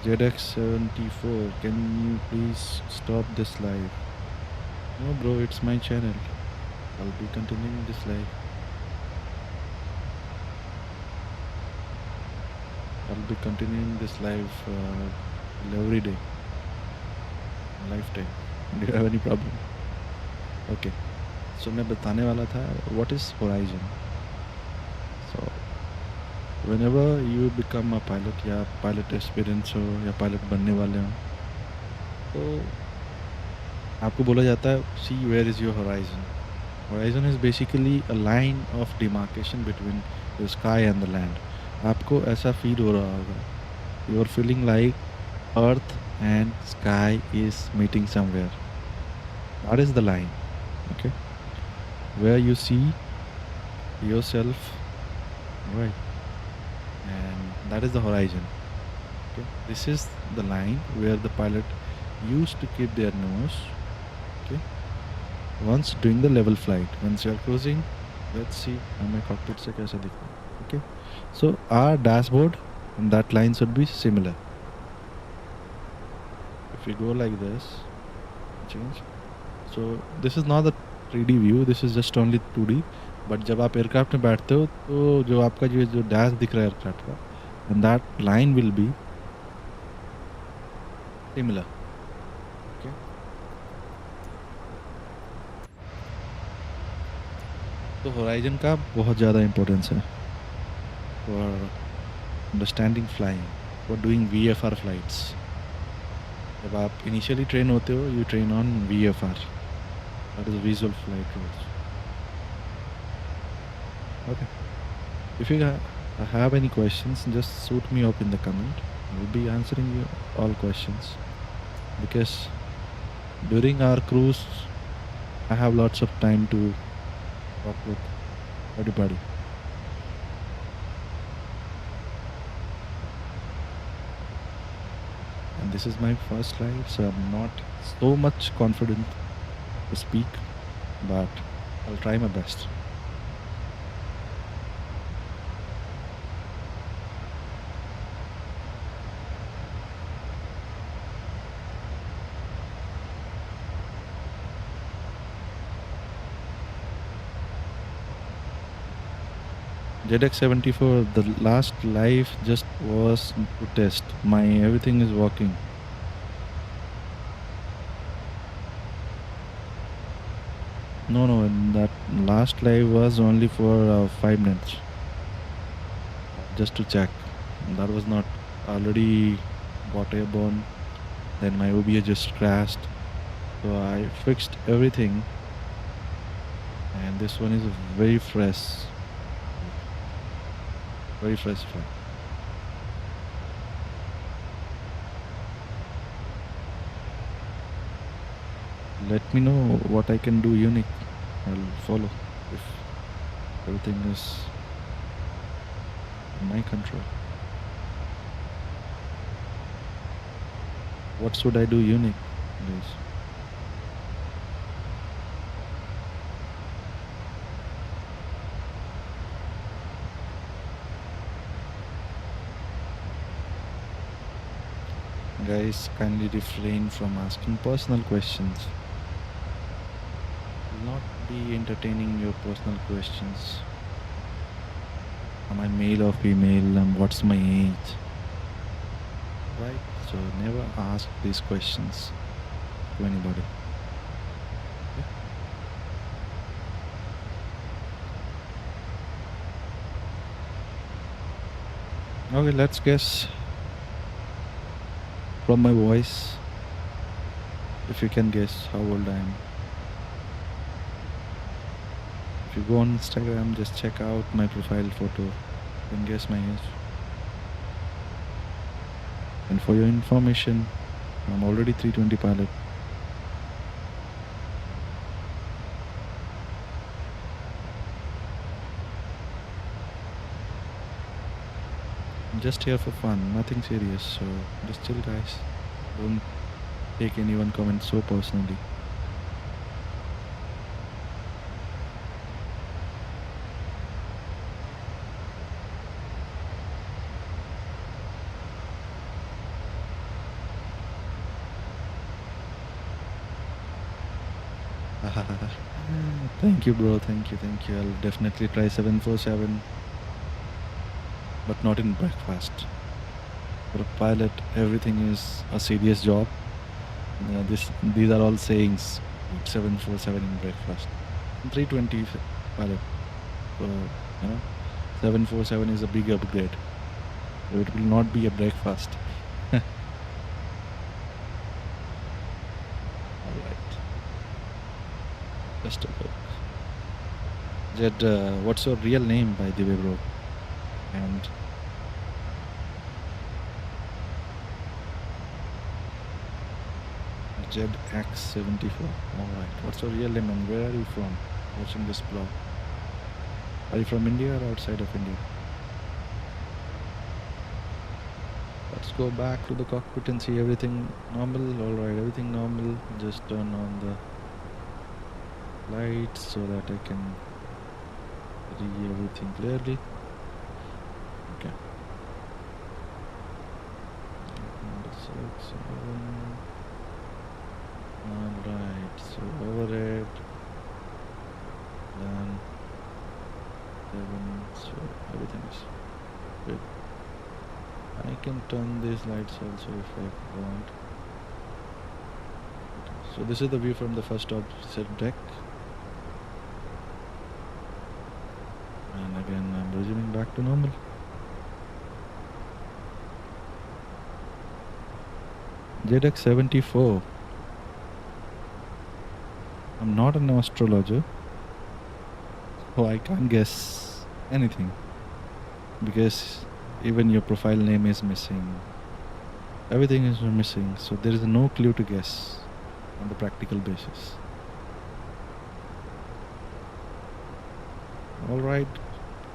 you. ZX74, can you please stop this live? No bro, it's my channel. I'll be continuing this live. I'll be continuing this live every day. Lifetime. Do you have any problem? Okay. So मैं बताने वाला था what is horizon. So whenever you become a pilot या pilot experience हो या pilot बनने वाले हो, तो आपको बोला जाता है see where is your horizon. Horizon is basically a line of demarcation between the sky and the land. आपको ऐसा फील हो रहा होगा, you are feeling like earth and sky is meeting somewhere. That is the line, okay, where you see yourself, right, and that is the horizon. Okay, this is the line where the pilot used to keep their nose, okay, once doing the level flight. Once you are cruising, let's see हमें cockpit से कैसा दिखता है. Okay, so our dashboard and that line should be similar. If we go like this, change, so this is not the 3D view, this is just only 2D. But जब आप aircraft में बैठते हो तो जो आपका जो डैश दिख रहा है एयरक्राफ्ट का, and that line will be similar. Okay, तो होराइजन का बहुत ज़्यादा इम्पोर्टेंस है for understanding flying, for doing VFR flights. जब आप इनिशियली ट्रेन होते हो, you train on VFR, that is visual flight rules. Okay. If you have any questions, just shoot me up in the comment. I will be answering you all questions, because during our cruise, I have lots of time to talk with everybody. And this is my first slide, so I'm not so much confident to speak, but I'll try my best. ZX74, the last live just was to test. My everything is working. No, that last live was only for 5 minutes, just to check. That was not already got airborne. Then my OBS just crashed, so I fixed everything, and this one is very fresh. Very fresh flight. Let me know what I can do unique. I'll follow if everything is in my control. What should I do unique, guys? Guys, kindly refrain from asking personal questions. Will not be entertaining your personal questions. Am I male or female? What's my age? Right? So never ask these questions to anybody. Okay, let's guess from my voice, if you can guess how old I am. If you go on Instagram, just check out my profile photo, you can guess my age. And for your information, I'm already 320 pilot. I'm just here for fun, nothing serious, so just chill, guys. Don't take anyone comment so personally. Thank you, bro. Thank you. I'll definitely try 747, but not in breakfast. For a pilot, everything is a serious job. These are all sayings. 747 in breakfast. 320 pilot. So, 747 is a big upgrade. So it will not be a breakfast. Alright. Just a look. Jed, what's your real name, by the way, bro? And Jed X74. Alright. What's your real name and where are you from? Watching this blog. Are you from India or outside of India? Let's go back to the cockpit and see everything normal. Alright, everything normal. Just turn on the lights so that I can see everything clearly. Okay. Alright, so overhead. Done. 7, so everything is good. I can turn these lights also if I want. So this is the view from the first officer deck. And again I'm resuming back to normal. ZX74. I'm not an astrologer, so I can't guess anything because even your profile name is missing. Everything is missing, so there is no clue to guess on the practical basis. Alright,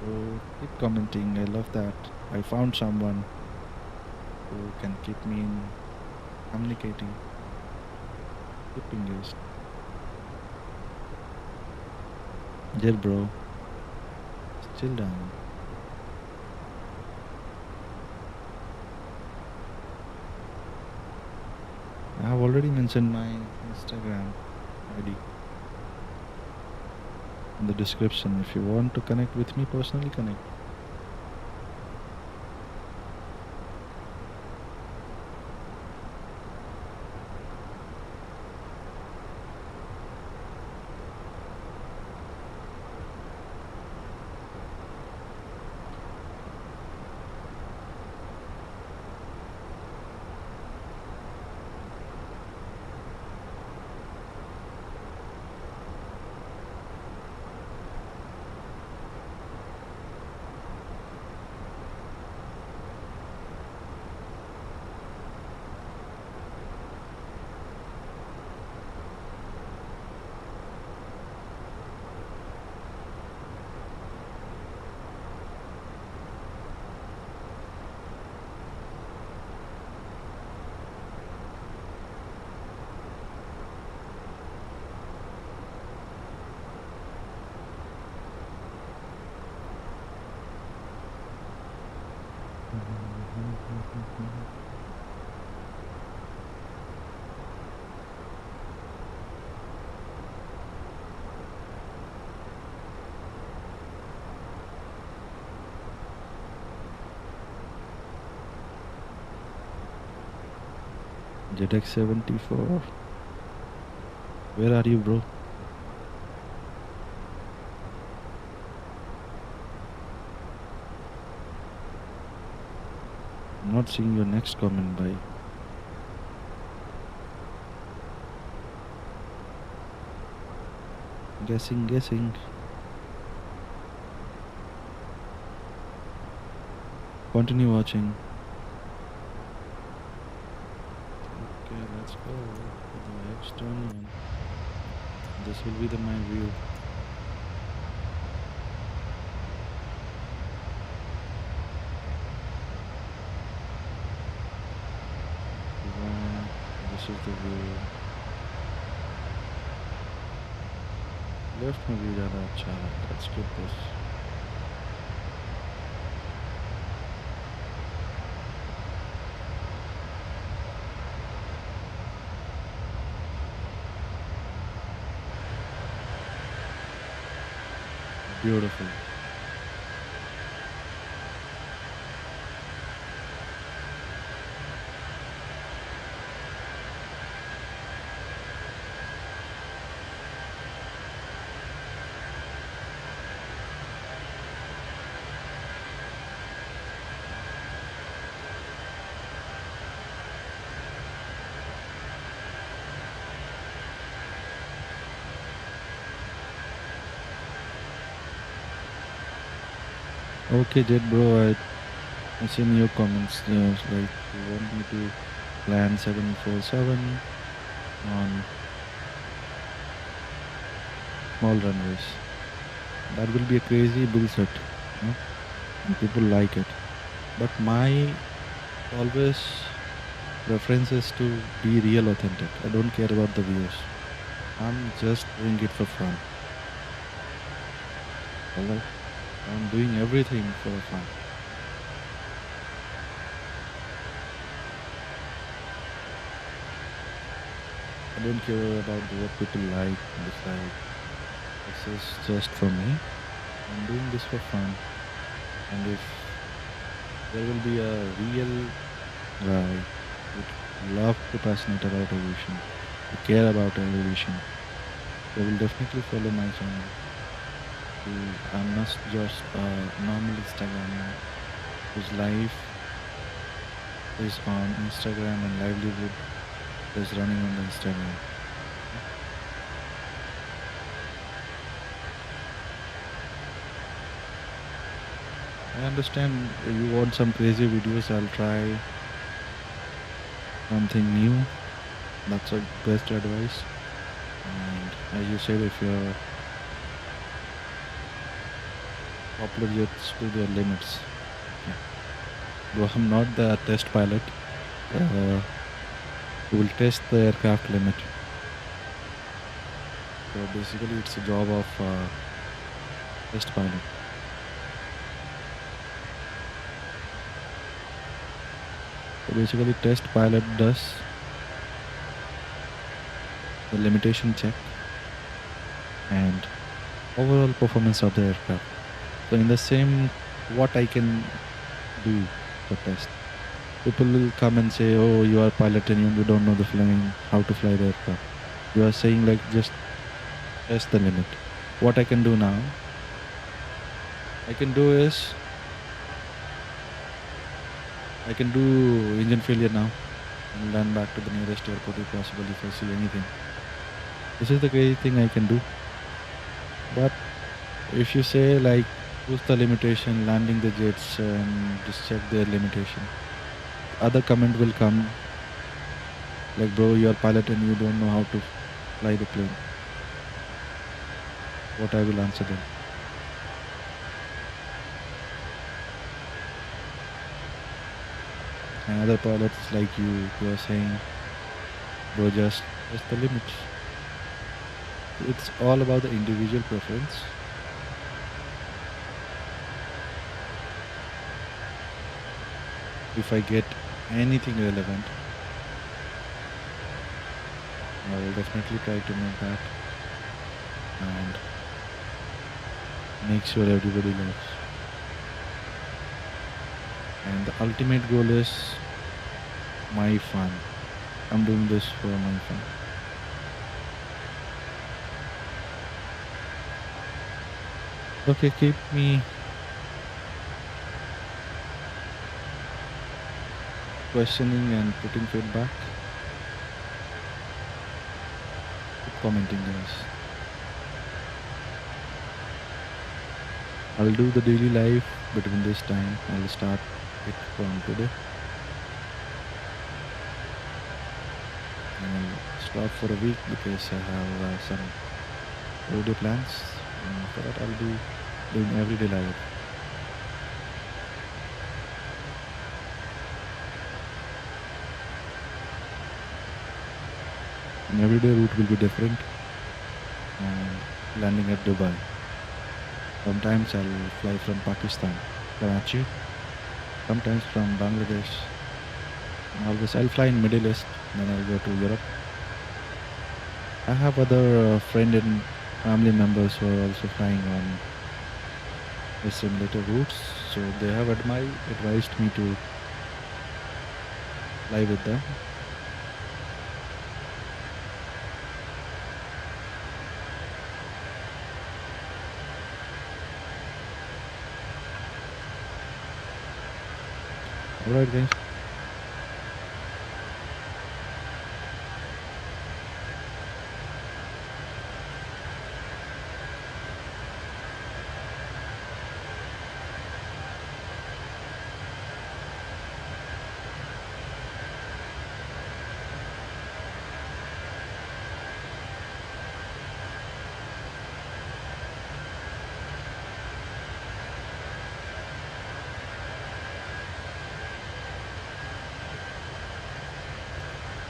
so keep commenting, I love that. I found someone who can keep me in communicating. Keep engaged. Jed bro, still down. I have already mentioned my Instagram ID in the description. If you want to connect with me personally, connect. ZX74. Where are you, bro? I'm not seeing your next comment by. Guessing. Continue watching. Okay, let's go to the external. This will be my view. This is the view. Left में भी ज़्यादा अच्छा है. Let's skip this. Beautiful. Okay, Jet bro, I seen your comments. Like you want me to land 747 on small runways. That will be a crazy bullshit, you know? And people like it. But my always preference is to be real authentic. I don't care about the views. I'm just doing it for fun. Alright? I'm doing everything for fun. I don't care about what people like, dislike. This is just for me. I'm doing this for fun. And if there will be a real guy who love to passionate about aviation, who care about aviation, they will definitely follow my channel. I'm not just a normal Instagrammer whose life is on Instagram and livelihood is running on the Instagram. I understand you want some crazy videos. I'll try something new. That's a best advice. And as you said, if you're popular jets to their limits. Okay. Though I'm not the test pilot, we will test the aircraft limit. So basically, it's a job of test pilot. So basically, test pilot does the limitation check and overall performance of the aircraft. So in the same, what I can do for test. People will come and say, oh, you are pilot and you don't know the flying, how to fly the aircraft. You are saying like just test the limit. What I can do now, I can do is, I can do engine failure now and land back to the nearest airport if possible if I see anything. This is the crazy thing I can do. But if you say like, who's the limitation, landing the jets and just check their limitation. Other comment will come like, bro, you are pilot and you don't know how to fly the plane. What I will answer them. And other pilots like you who are saying, bro, just the limits. It's all about the individual preference. If I get anything relevant, I will definitely try to make that and make sure everybody loves. And the ultimate goal is my fun. I'm doing this for my fun. Okay, keep me questioning and putting feedback. Keep commenting, guys. I'll do the daily life between this time. I'll start it from today. And I'll stop for a week because I have some holiday plans. And for that, I'll be doing everyday life. And everyday route will be different. And landing at Dubai. Sometimes I'll fly from Pakistan, Karachi. Sometimes from Bangladesh. And always I'll fly in Middle East, then I'll go to Europe. I have other friend and family members who are also flying on the simulator routes, so they have advised me to fly with them. Alright, guys.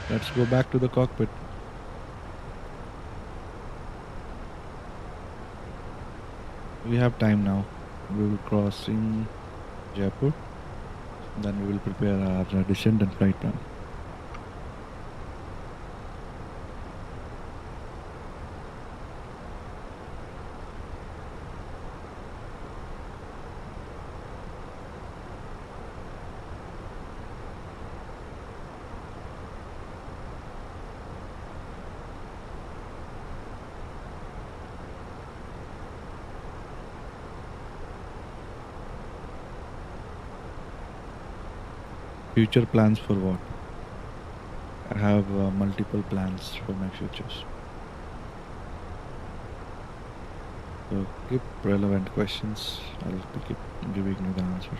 Let's go back to the cockpit. We have time now. We will crossing Jaipur. Then we will prepare our descent and flight plan. Future plans for what? I have multiple plans for my futures. So keep relevant questions. I'll keep giving you the answer.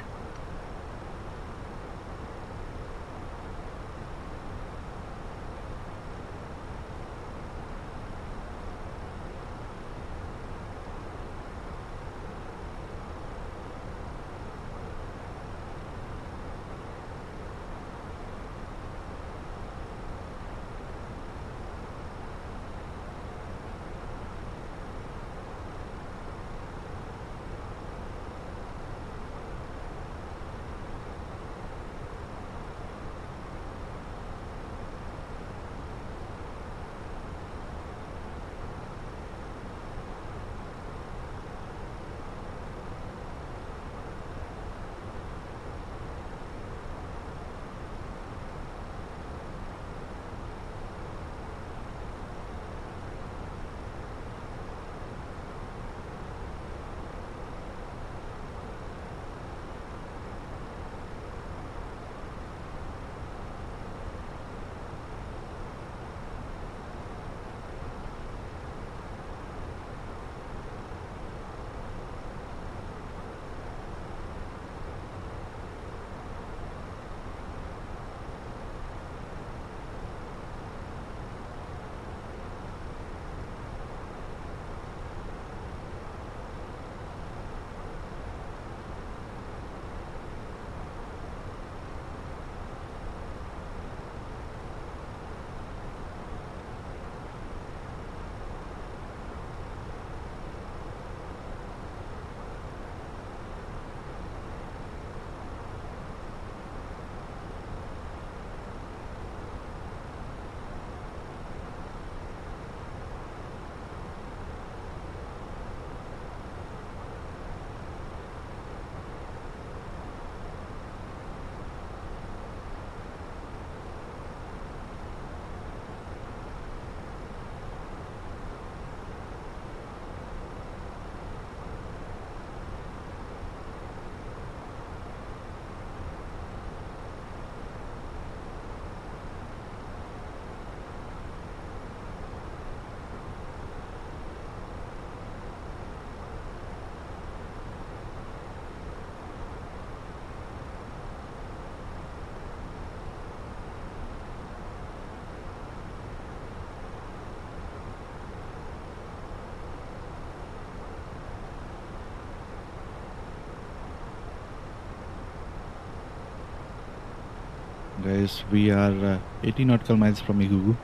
Guys, we are 80 nautical miles from Igugu,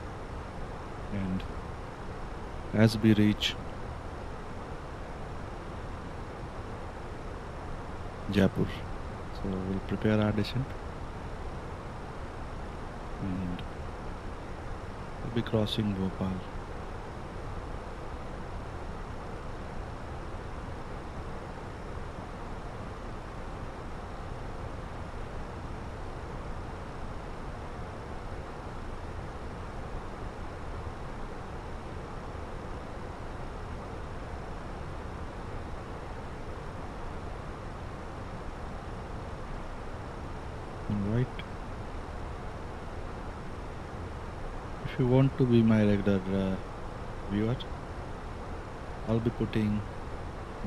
and as we reach Jaipur, so we'll prepare our descent and we'll be crossing Bhopal. Alright. If you want to be my regular viewer, I'll be putting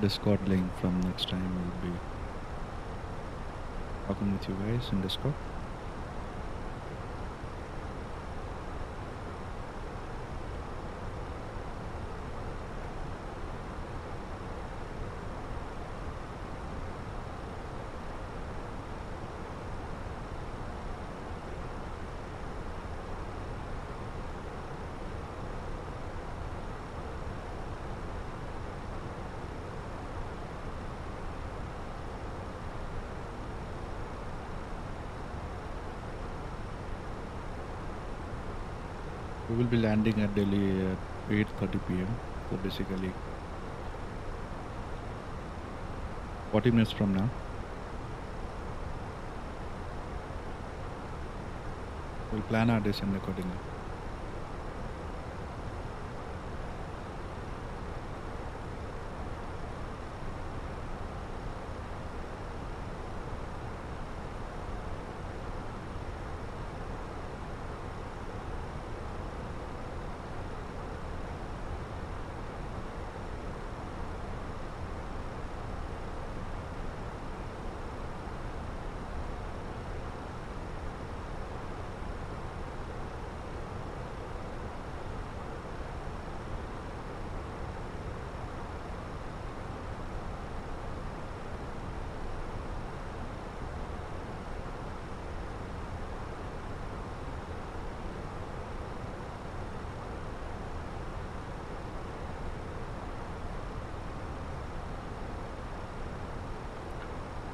Discord link from next time. We'll be talking with you guys in Discord. We will be landing at Delhi at 8:30 p.m. So basically 40 minutes from now. We'll plan our descent accordingly.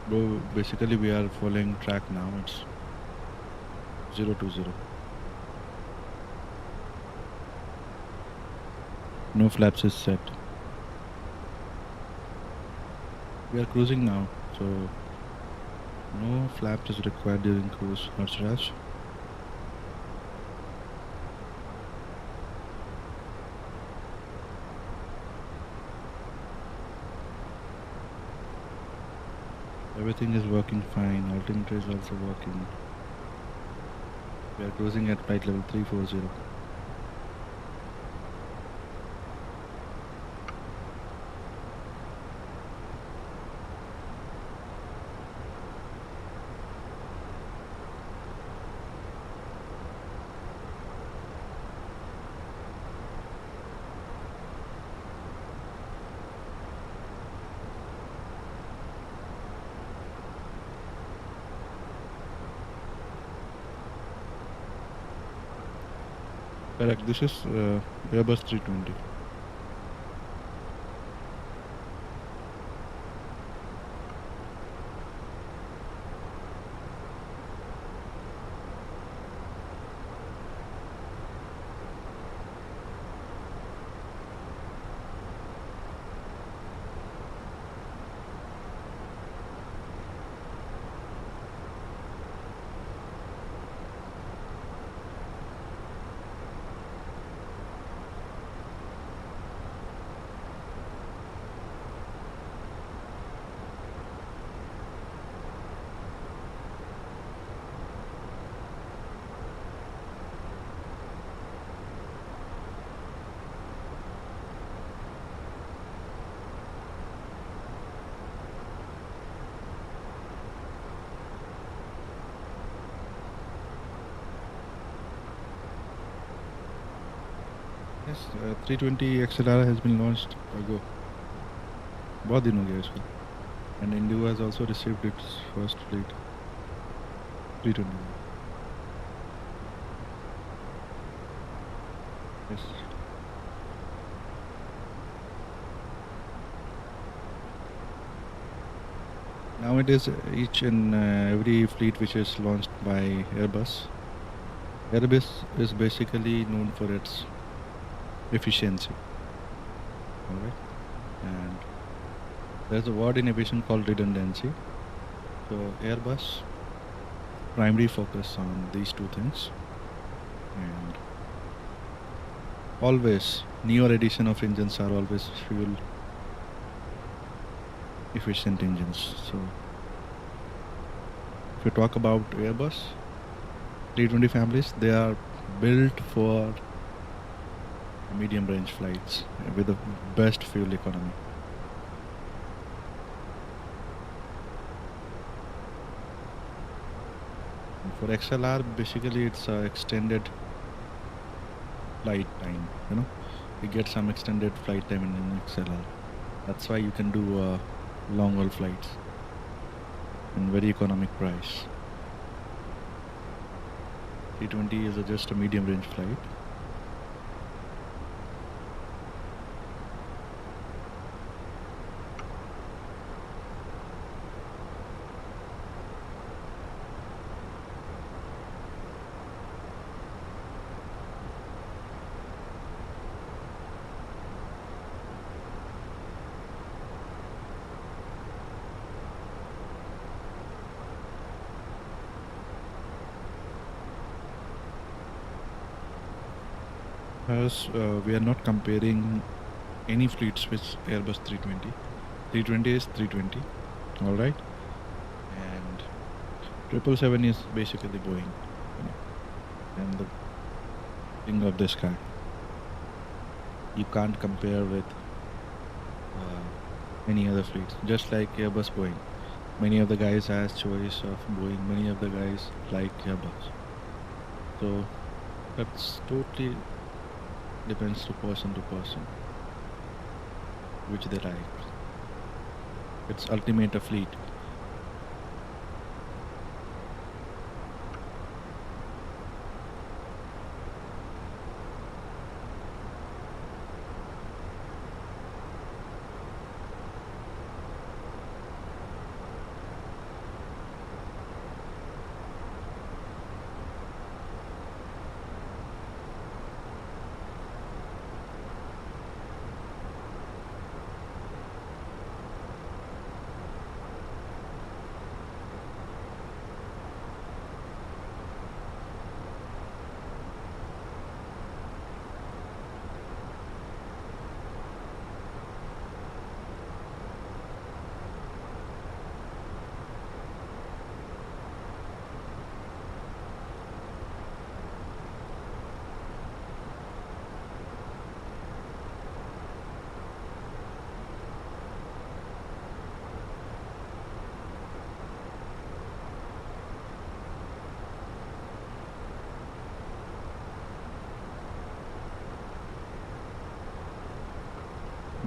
Bro, basically we are following track now. It's 020. No flaps is set. We are cruising now, so no flaps is required during cruise. Harsh. Everything is working fine. Altimeter is also working. We are cruising at flight level 340. Correct. This is Airbus 320. Yes, 320 XLR has been launched ago. बहुत दिन हो गया इसको. And India has also received its first fleet. 320. Yes. Nowadays, each and every fleet which is launched by Airbus, Airbus is basically known for its efficiency. Alright, and there's a word in aviation called redundancy. So Airbus primarily focus on these two things, and always newer edition of engines are always fuel efficient engines. So if you talk about Airbus 320 families, they are built for medium range flights with the best fuel economy. And for XLR, basically it's extended flight time. You know, you get some extended flight time in XLR. That's why you can do long haul flights in very economic price. 320 is just a medium range flight. As we are not comparing any fleets with Airbus 320. 320 is 320, all right, and 777 is basically Boeing, and the king of the sky. You can't compare with any other fleets. Just like Airbus, Boeing. Many of the guys has choice of Boeing. Many of the guys like Airbus. So that's totally depends to person, which they like. It's ultimate a fleet.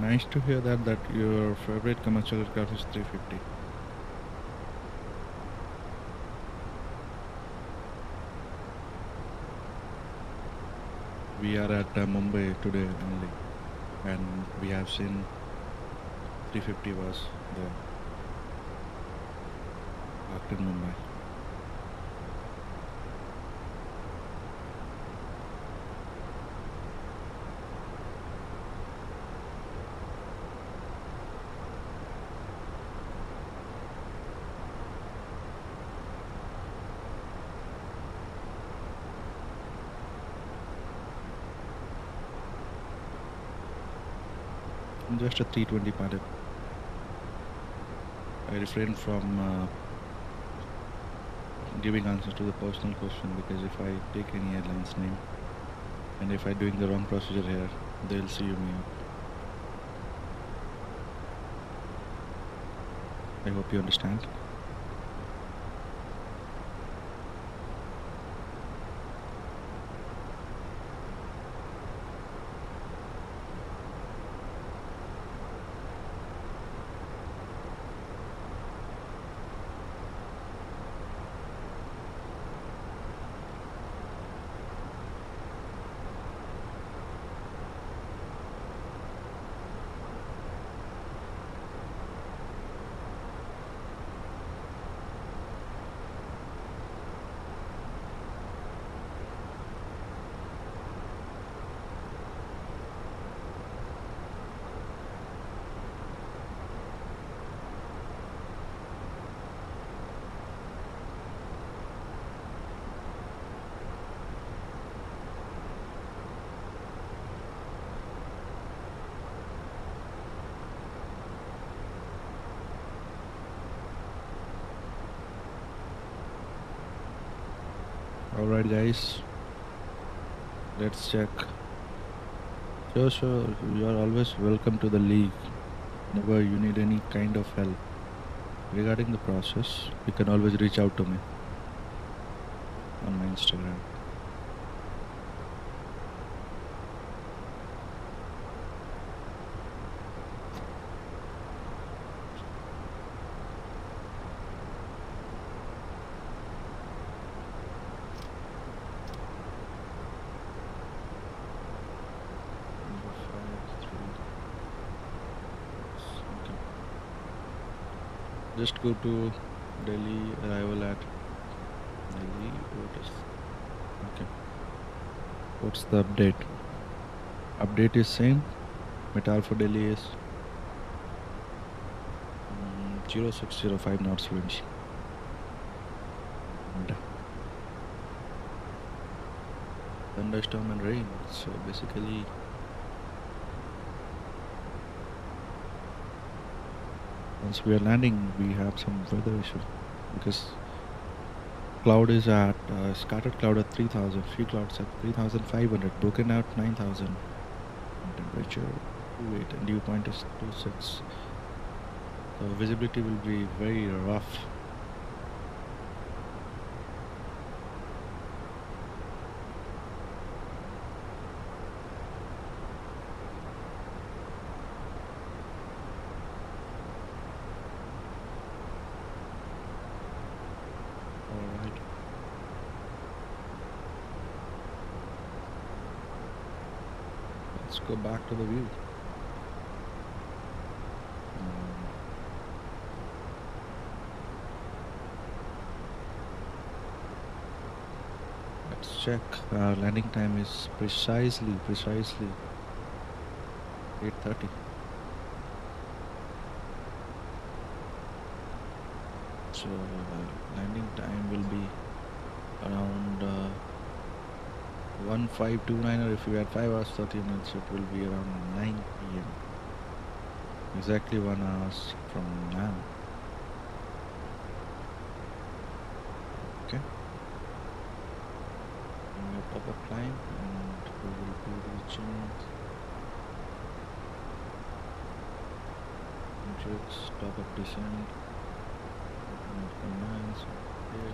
Nice to hear that your favorite commercial aircraft is 350. We are at Mumbai today only, and we have seen 350 was there parked in Mumbai. I'm just a 320 pilot. I refrain from giving answers to the personal question, because if I take any airline's name and if I'm doing the wrong procedure here, they'll sue me up. I hope you understand. Alright guys, let's check. Sure, you are always welcome to the league. Whenever you need any kind of help regarding the process, you can always reach out to me on my Instagram. Number 5, 3. Okay. Just go to Delhi, arrival at Delhi. What is okay? What's the update? Update is same. Metal for Delhi is 0605 knots winds. And thunderstorm and rain. So basically, once we are landing, we have some weather issue because cloud is at scattered cloud at 3000, few clouds at 3500, broken out 9000, and temperature 28, and dew point is 26. So visibility will be very rough. Alright. Let's go back to the view. Let's check. Our landing time is precisely 8:30. So landing time will be around 1529, or if you add 5 hours 30 minutes, it will be around 9 p.m. Exactly 1 hour from now. Okay. We'll pop-up climb, and we will be reaching Matrix, top-up descent, commands, okay.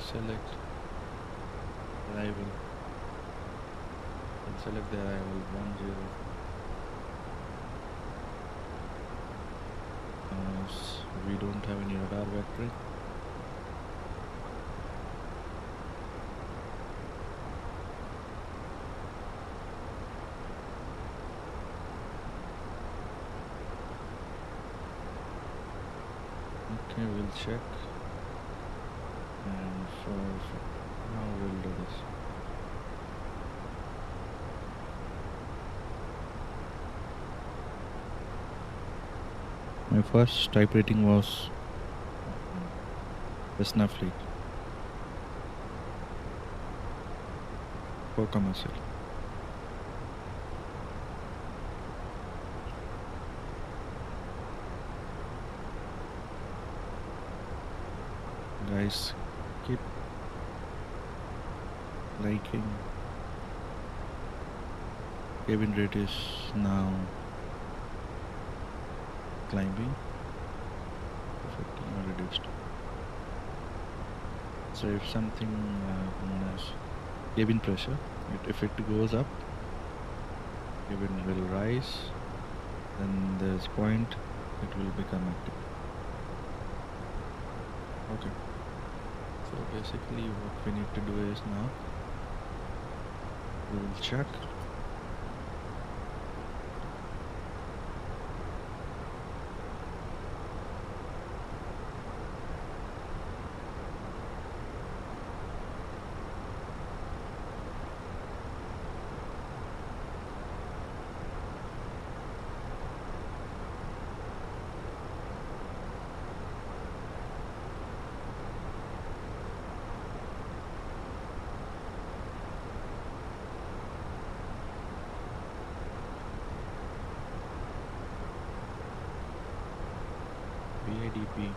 Select arrival, and select the arrival 10. We don't have any radar vectoring. Okay, we'll check. And for now we'll do this. My first type rating was Cessna Fleet for commercial. Guys, keep liking. Cabin rate is now climbing, reduced. So if something known as cabin pressure, if it goes up, cabin will rise, then there's point, it will become active. Okay. So basically what we need to do is now we will check. VIDP.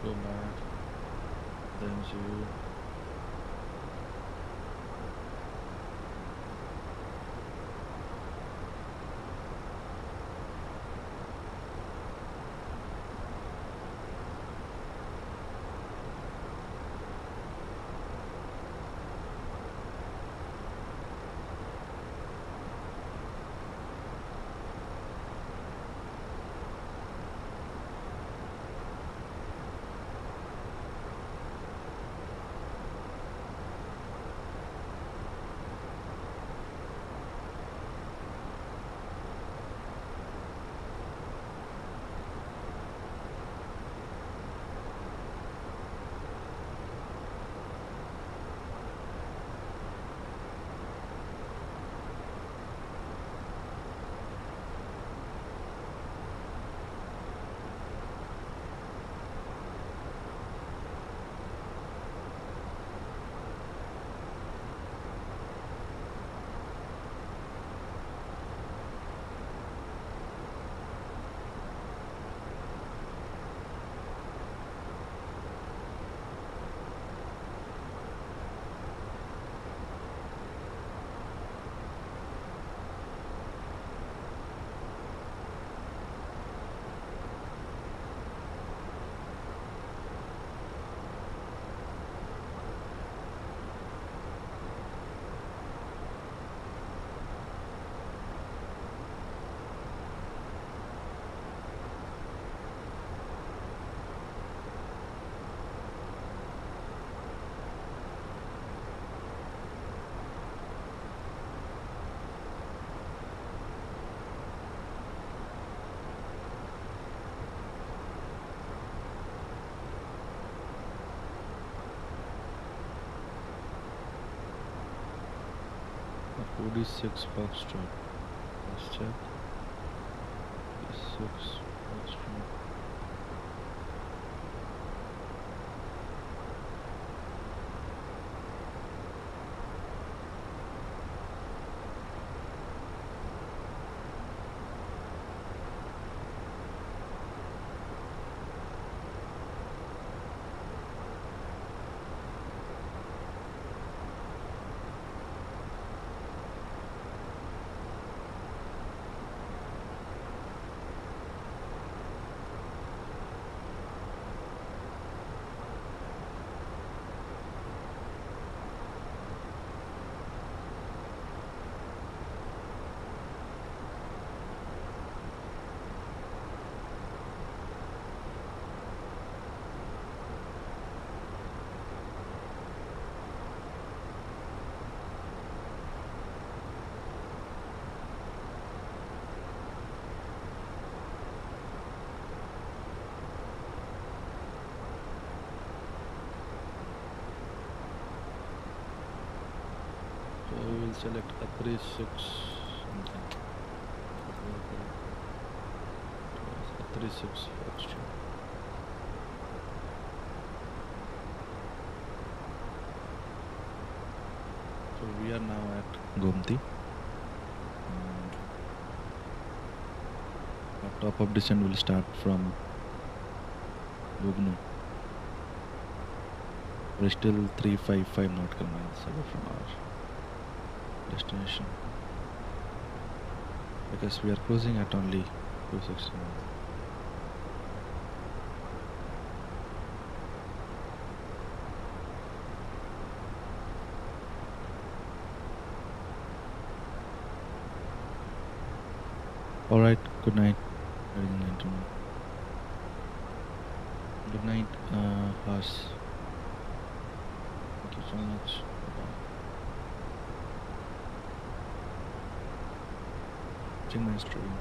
go back. Then you. Code is 6 Foxtrot. Let's check. 6 Foxtrot. So we will select A36 something. A36 Foxtrot. So we are now at Gomti. Our top of descent will start from Bugnu. We're still 355 nautical miles away from our destination because we are cruising at only 260 miles. Alright, good night, ladies and gentlemen. Good night, Harsh. Thank you so much. Watching my stream.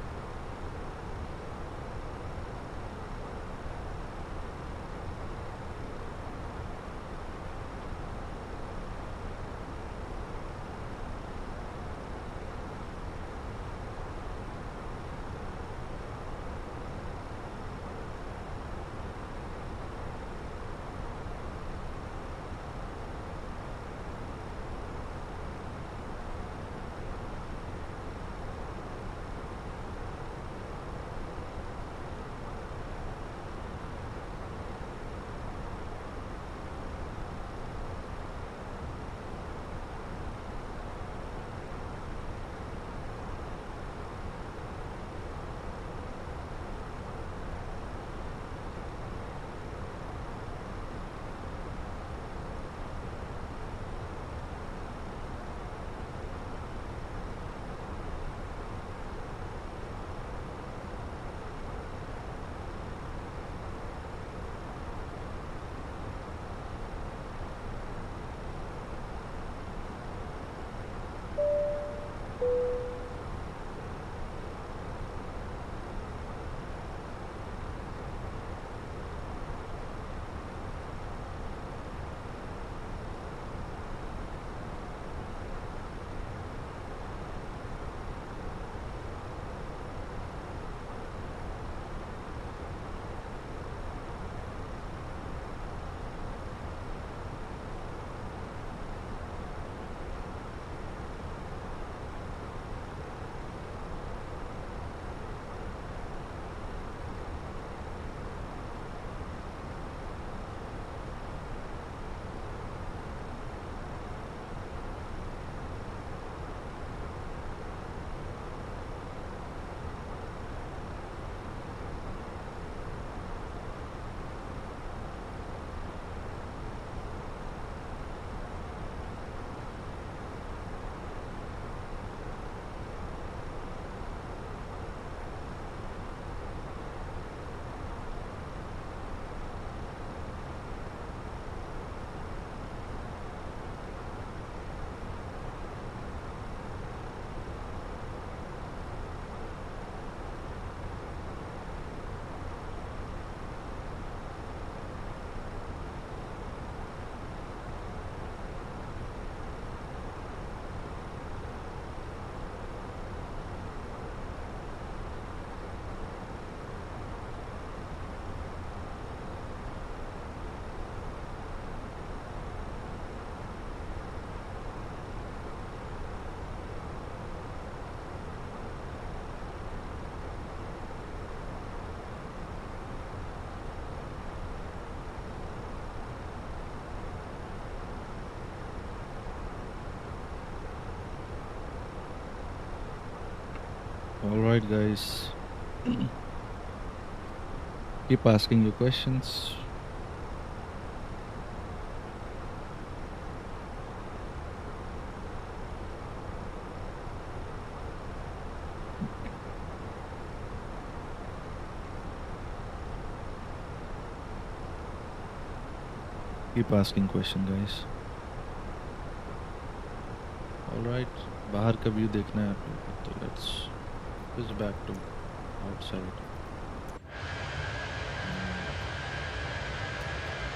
All right, guys. Keep asking your questions. Keep asking question, guys. All right. बाहर का view देखना है आप लोगों को, तो let's switch back to outside.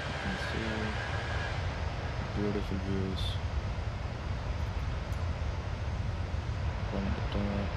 You can see beautiful views from the top.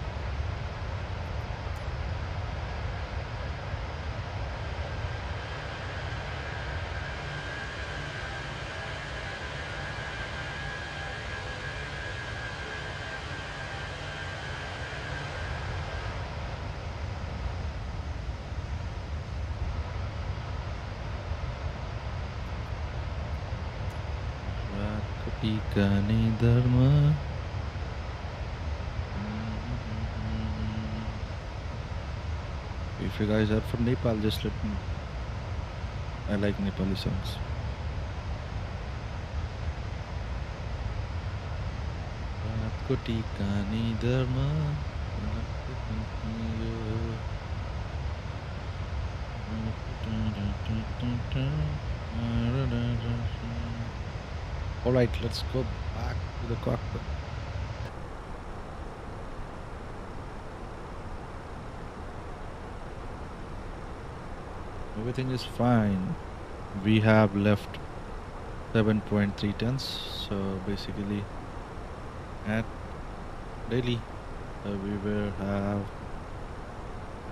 Rakapikani Dharma. If you guys are from Nepal, just let me know. I like Nepali songs. Rakapikani Dharma. All right, let's go back to the cockpit. Everything is fine. We have left 7.3 tons. So basically, at Delhi, we will have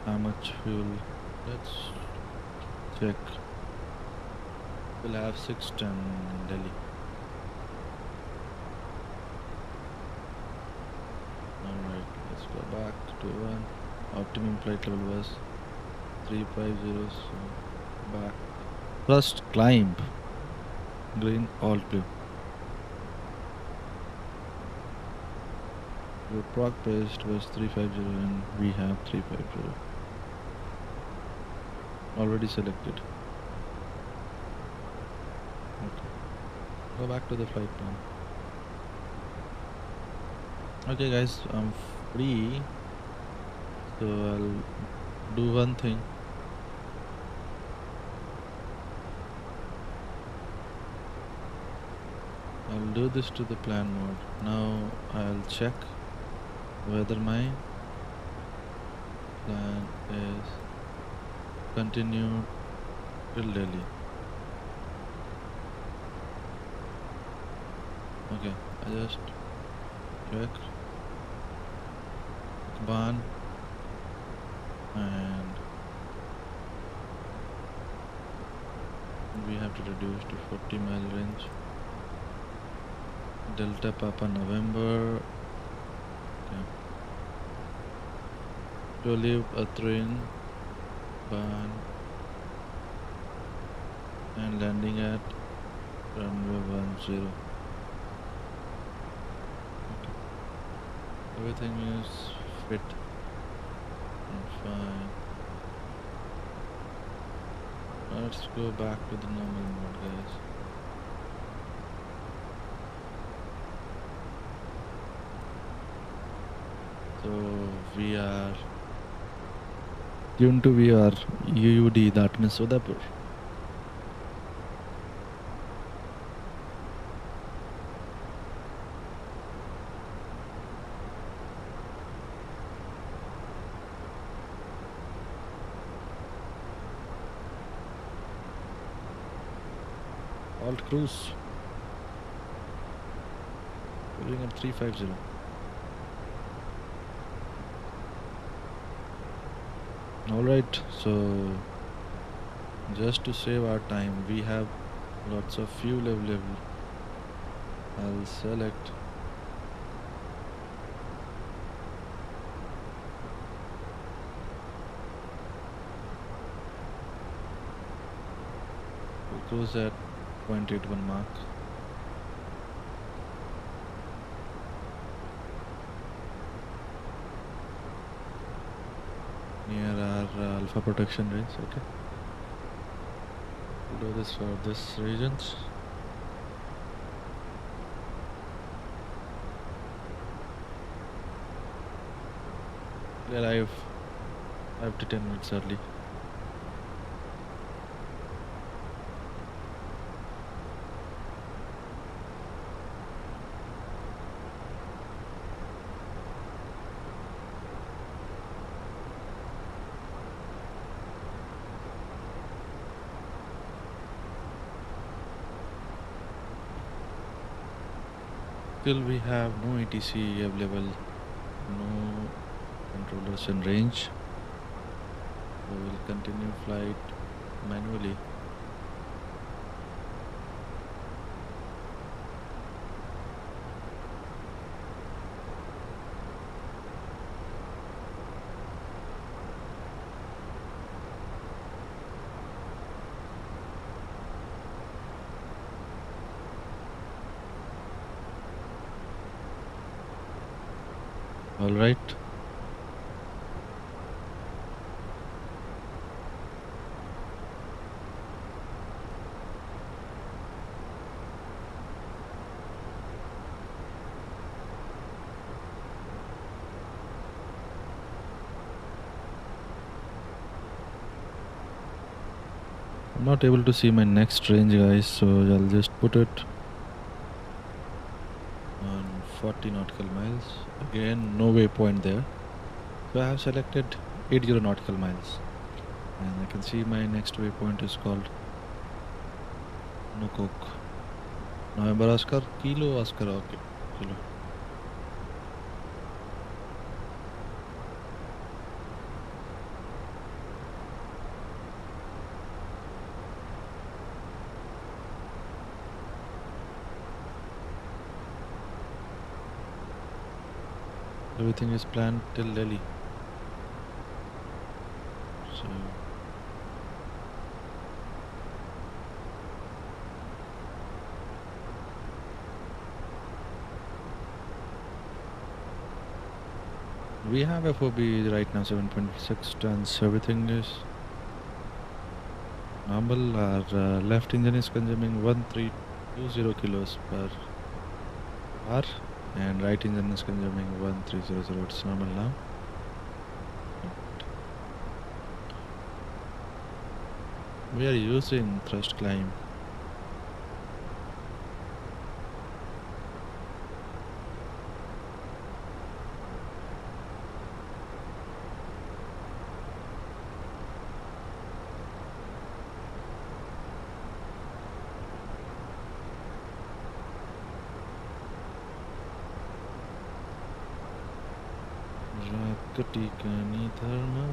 how much fuel? Let's check. We'll have 6 ton in Delhi. Alright, let's go back to 1. Optimum flight level was 350, so back. First climb. Green, all blue. Your prog best was 350 and we have 350. Already selected. Okay. Go back to the flight plan. Okay guys, I'm free. So I'll do one thing. I'll do this to the plan mode. Now I'll check whether my plan is continued till Delhi. Okay, I just check Ban and we have to reduce to 40-mile range. Delta Papa November. Okay. To leave a train Ban and landing at runway 10. Okay. Everything is fit and fine. Let's go back to the normal mode, guys. So we are tuned to VR UUD, that means Sodapur. Alt cruise. Going at 350. Alright, so just to save our time, we have lots of fuel available. I'll select we'll cruise at 0.81 mark. near our alpha protection range. Okay, we'll do this for this regions. We'll arrive 5 to 10 minutes early. Still we have no ATC available, no controllers in range. So we'll continue flight manually. All right. I'm not able to see my next range, guys, so I'll just put it on 40 nautical miles. Again, no waypoint there. So I have selected 80 nautical miles. And I can see my next waypoint is called Nukok. November Oscar, Kilo Oscar, okay. Kilo. Everything is planned till Delhi. So we have FOB right now 7.6 tons. Everything is normal. Our left engine is consuming 1320 kilos per hour, and right engine is consuming 1300. It's normal now. We are using thrust climb. राकटी का निधरमा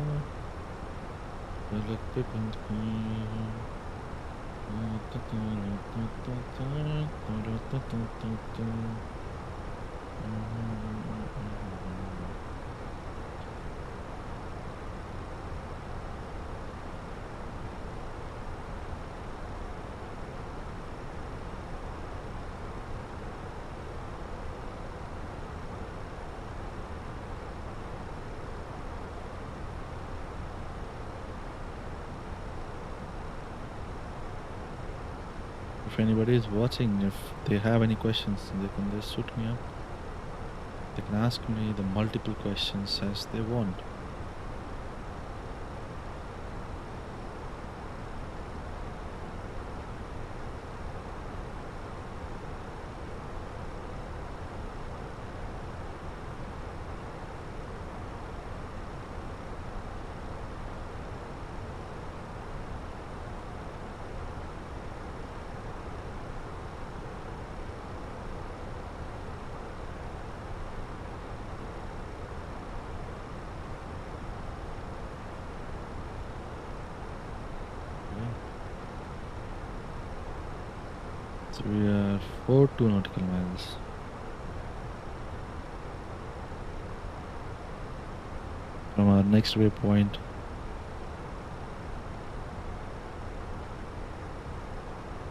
पलक पे बंद If anybody is watching, if they have any questions, they can just shoot me up. They can ask me the multiple questions as they want. So we are 42 nautical miles. From our next waypoint.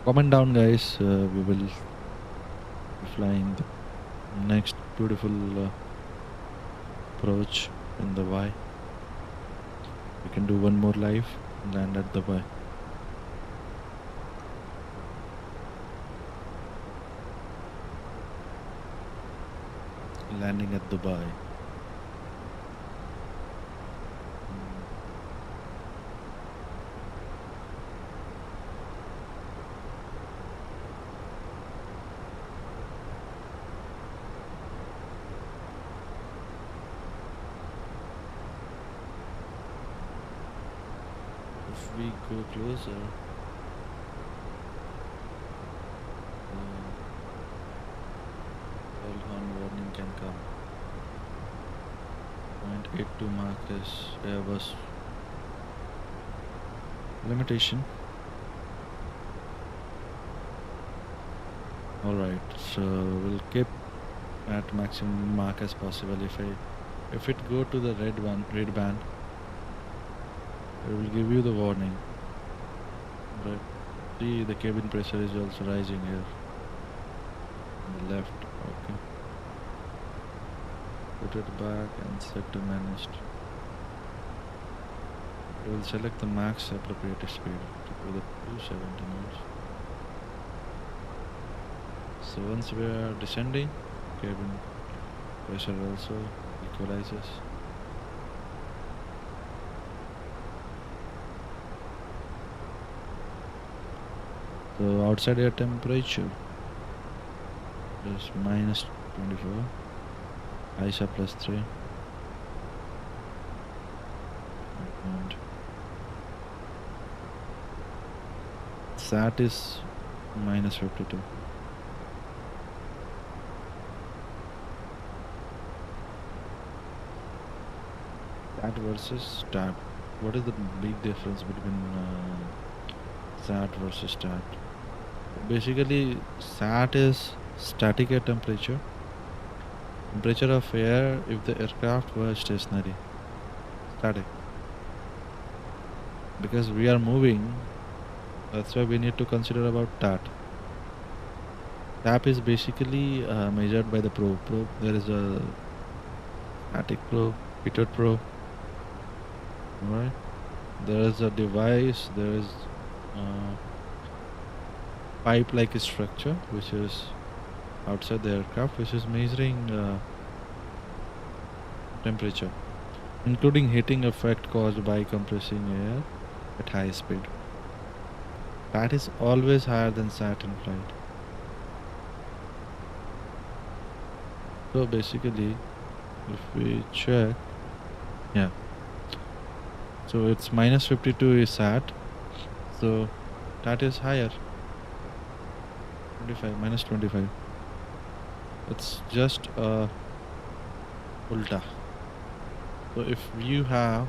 Comment down, guys. We will be flying the next beautiful approach in the Y. We can do one more live and land at Dubai. Landing at Dubai. If we go closer, all horn warning can come. 0.82 mark is Airbus limitation. Alright, so we'll keep at maximum mark as possible. If it go to the red band, it will give you the warning. Right. See, the cabin pressure is also rising here. On the left. Okay. Put it back and set to managed. We will select the max appropriate speed to go the 270 knots. So once we are descending, cabin pressure also equalizes. So outside air temperature is minus 24, ISA plus 3, and SAT is minus 52. SAT versus STAT. What is the big difference between SAT versus STAT? Basically, SAT is static air temperature of air if the aircraft was stationary. Static. Because we are moving, that's why we need to consider about TAT. TAP is basically measured by the probe. There is a static probe, pitot probe. Right? There is a device, there is pipe-like structure which is outside the aircraft, which is measuring temperature, including heating effect caused by compressing air at high speed. That is always higher than SAT in flight. So basically, if we check, yeah, so it's minus 52 is SAT, so that is higher. 25 minus 25. It's just ulta. So if you have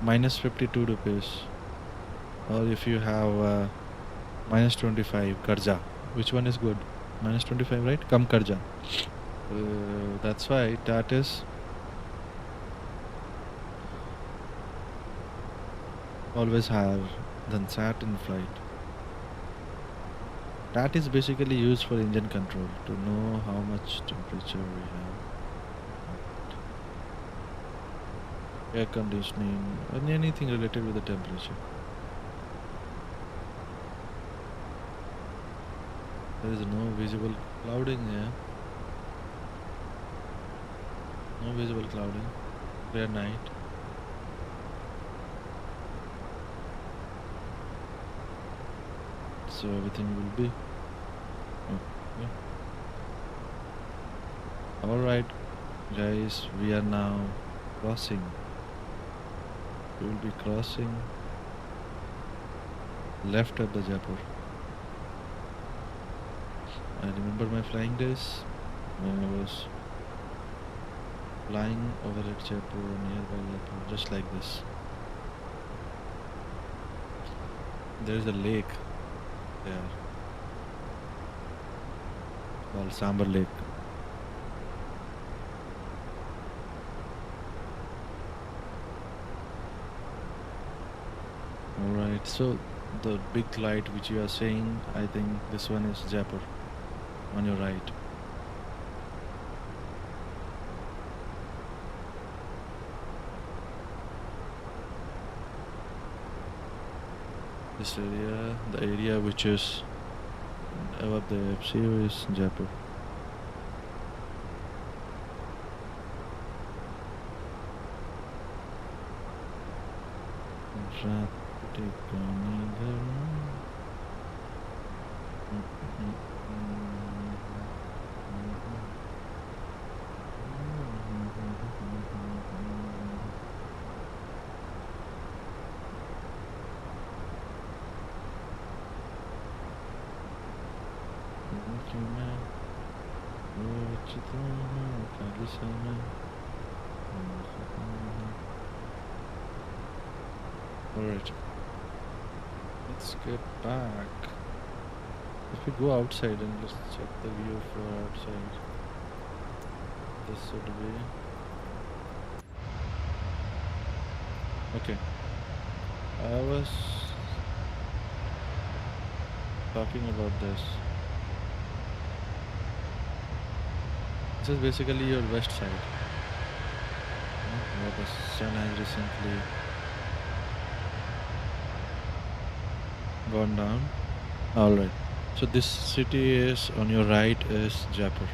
minus 52 rupees, or if you have minus 25 karja, which one is good? Minus 25, right? Kam karja. That's why that is always higher than SAT in flight. That is basically used for engine control to know how much temperature we have. Air conditioning and anything related with the temperature. There is no visible clouding here. No visible clouding. Clear night. So everything will be okay. Alright guys, we are now crossing. We will be crossing left at the Jaipur. I remember my flying days when I was flying over at Jaipur, nearby Jaipur, just like this. There is a lake there called Sambar Lake. Alright, so the big light which you are saying, I think this one is Jaipur on your right. This area, the area which is above the FCU is Jaipur. रात ठिकाने घर Alright, let's get back. If we go outside and let's check the view for outside. This should be okay. I was talking about this. This is basically your west side, where the sun has recently gone down. Alright, so this city is on your right is Jaipur.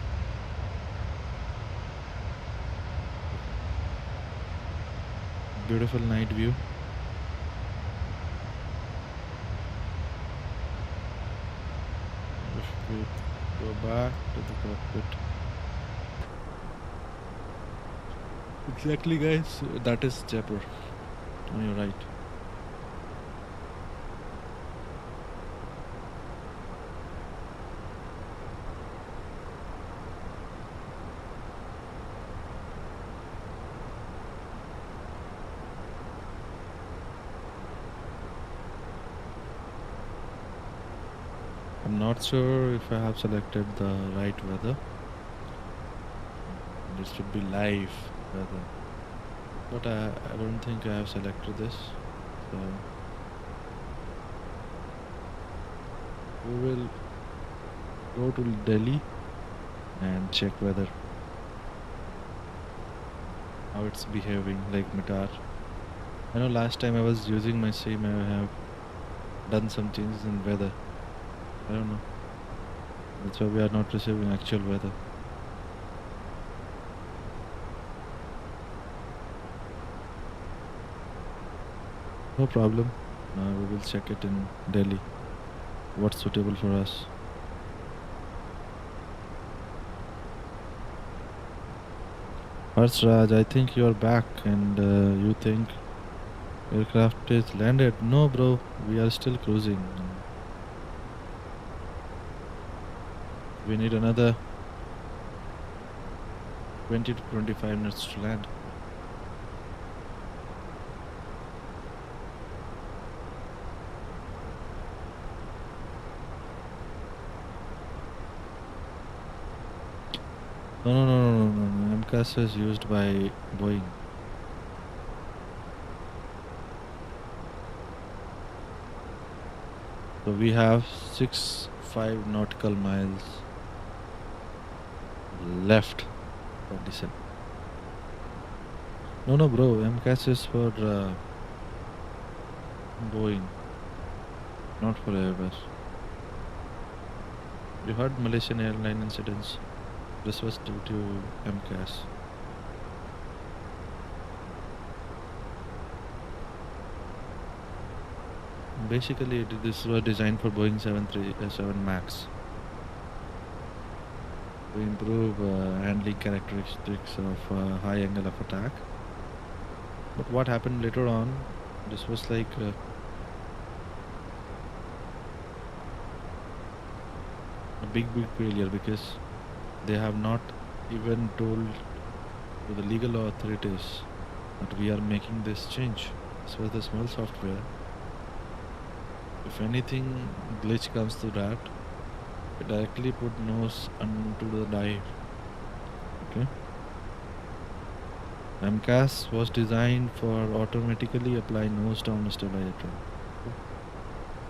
Beautiful night view. If we go back to the cockpit. Exactly guys, that is Jaipur on your right. I'm not sure if I have selected the right weather. This should be live weather, but I don't think I have selected this, so we will go to Delhi and check weather, how it's behaving like Mitar. I know last time I was using my SIM, I have done some changes in weather. I don't know, that's why we are not receiving actual weather. No problem. We will check it in Delhi. What's suitable for us? Harsraj, I think you are back and you think aircraft is landed. No, bro. We are still cruising. We need another 20 to 25 minutes to land. No. MCAS is used by Boeing. So we have 6.5 nautical miles left for descent. No, bro. MCAS is for Boeing, not for Airbus. You heard Malaysian airline incidents. This was due to MCAS. Basically, this was designed for Boeing 737 MAX to improve handling characteristics of high angle of attack. But what happened later on, this was like a big failure, because they have not even told to the legal authorities that we are making this change. This was the small software. If anything glitch comes to that, it directly put nose onto the dive. Okay. MCAS was designed for automatically apply nose down stabilizer.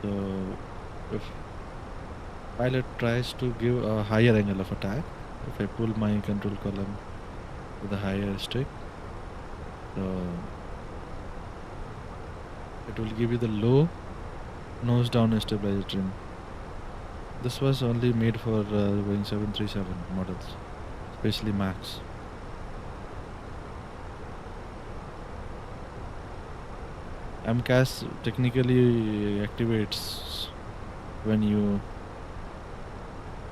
So if pilot tries to give a higher angle of attack, if I pull my control column with a higher stick, so it will give you the low nose down stabilizer trim. This was only made for Boeing 737 models, especially Max. MCAS technically activates when you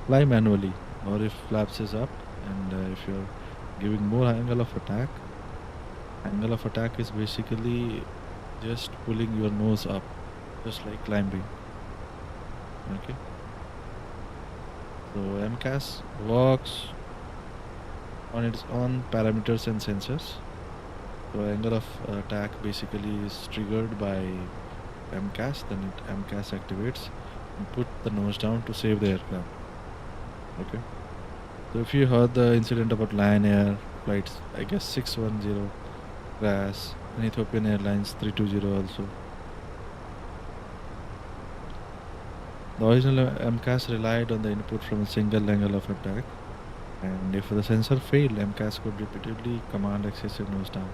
fly manually or if flaps is up, and if you're giving more angle of attack. Angle of attack is basically just pulling your nose up, just like climbing. Okay. So MCAS works on its own parameters and sensors. So angle of attack basically is triggered by MCAS, then MCAS activates and put the nose down to save the aircraft. Okay. So if you heard the incident about Lion Air flights, I guess 610 crash, and Ethiopian Airlines 320 also. The original MCAS relied on the input from a single angle of attack, and if the sensor failed, MCAS could repeatedly command excessive nose down.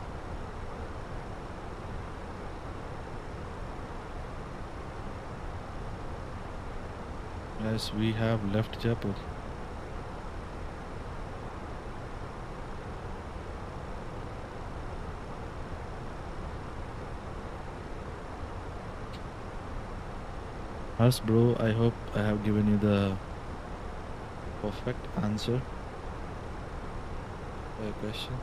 As we have left Jaipur. Hers, bro, I hope I have given you the perfect answer for your question.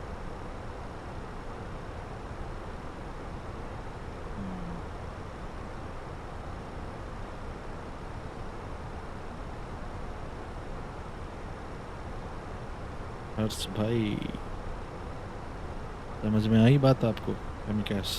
हर्ष भाई समझ में आई बात आपको MCAS?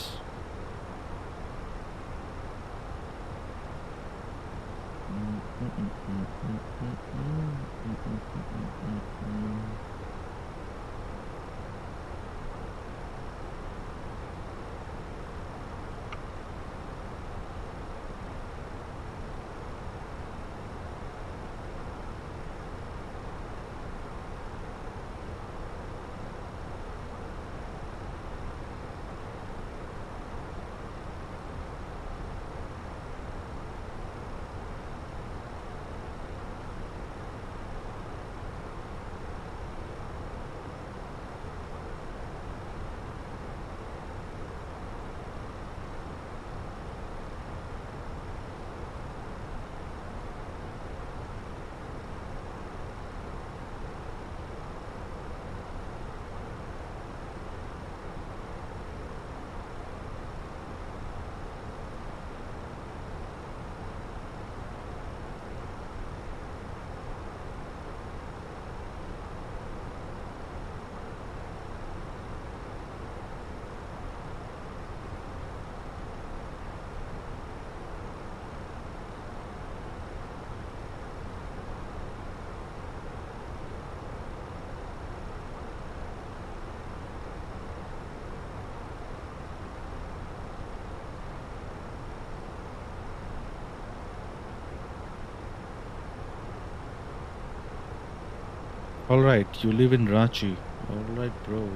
Alright, you live in Ranchi. Alright, bro.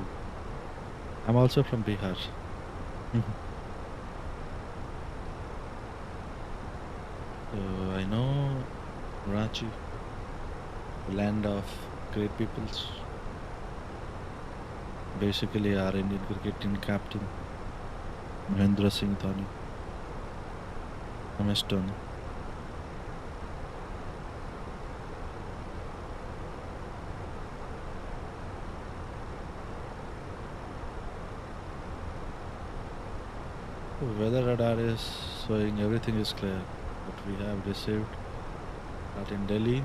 I'm also from Bihar. So I know Ranchi, land of great peoples. Basically, our Indian cricket team captain, Mahendra Singh Dhoni. MS Dhoni. Weather radar is showing everything is clear. What we have received that in Delhi.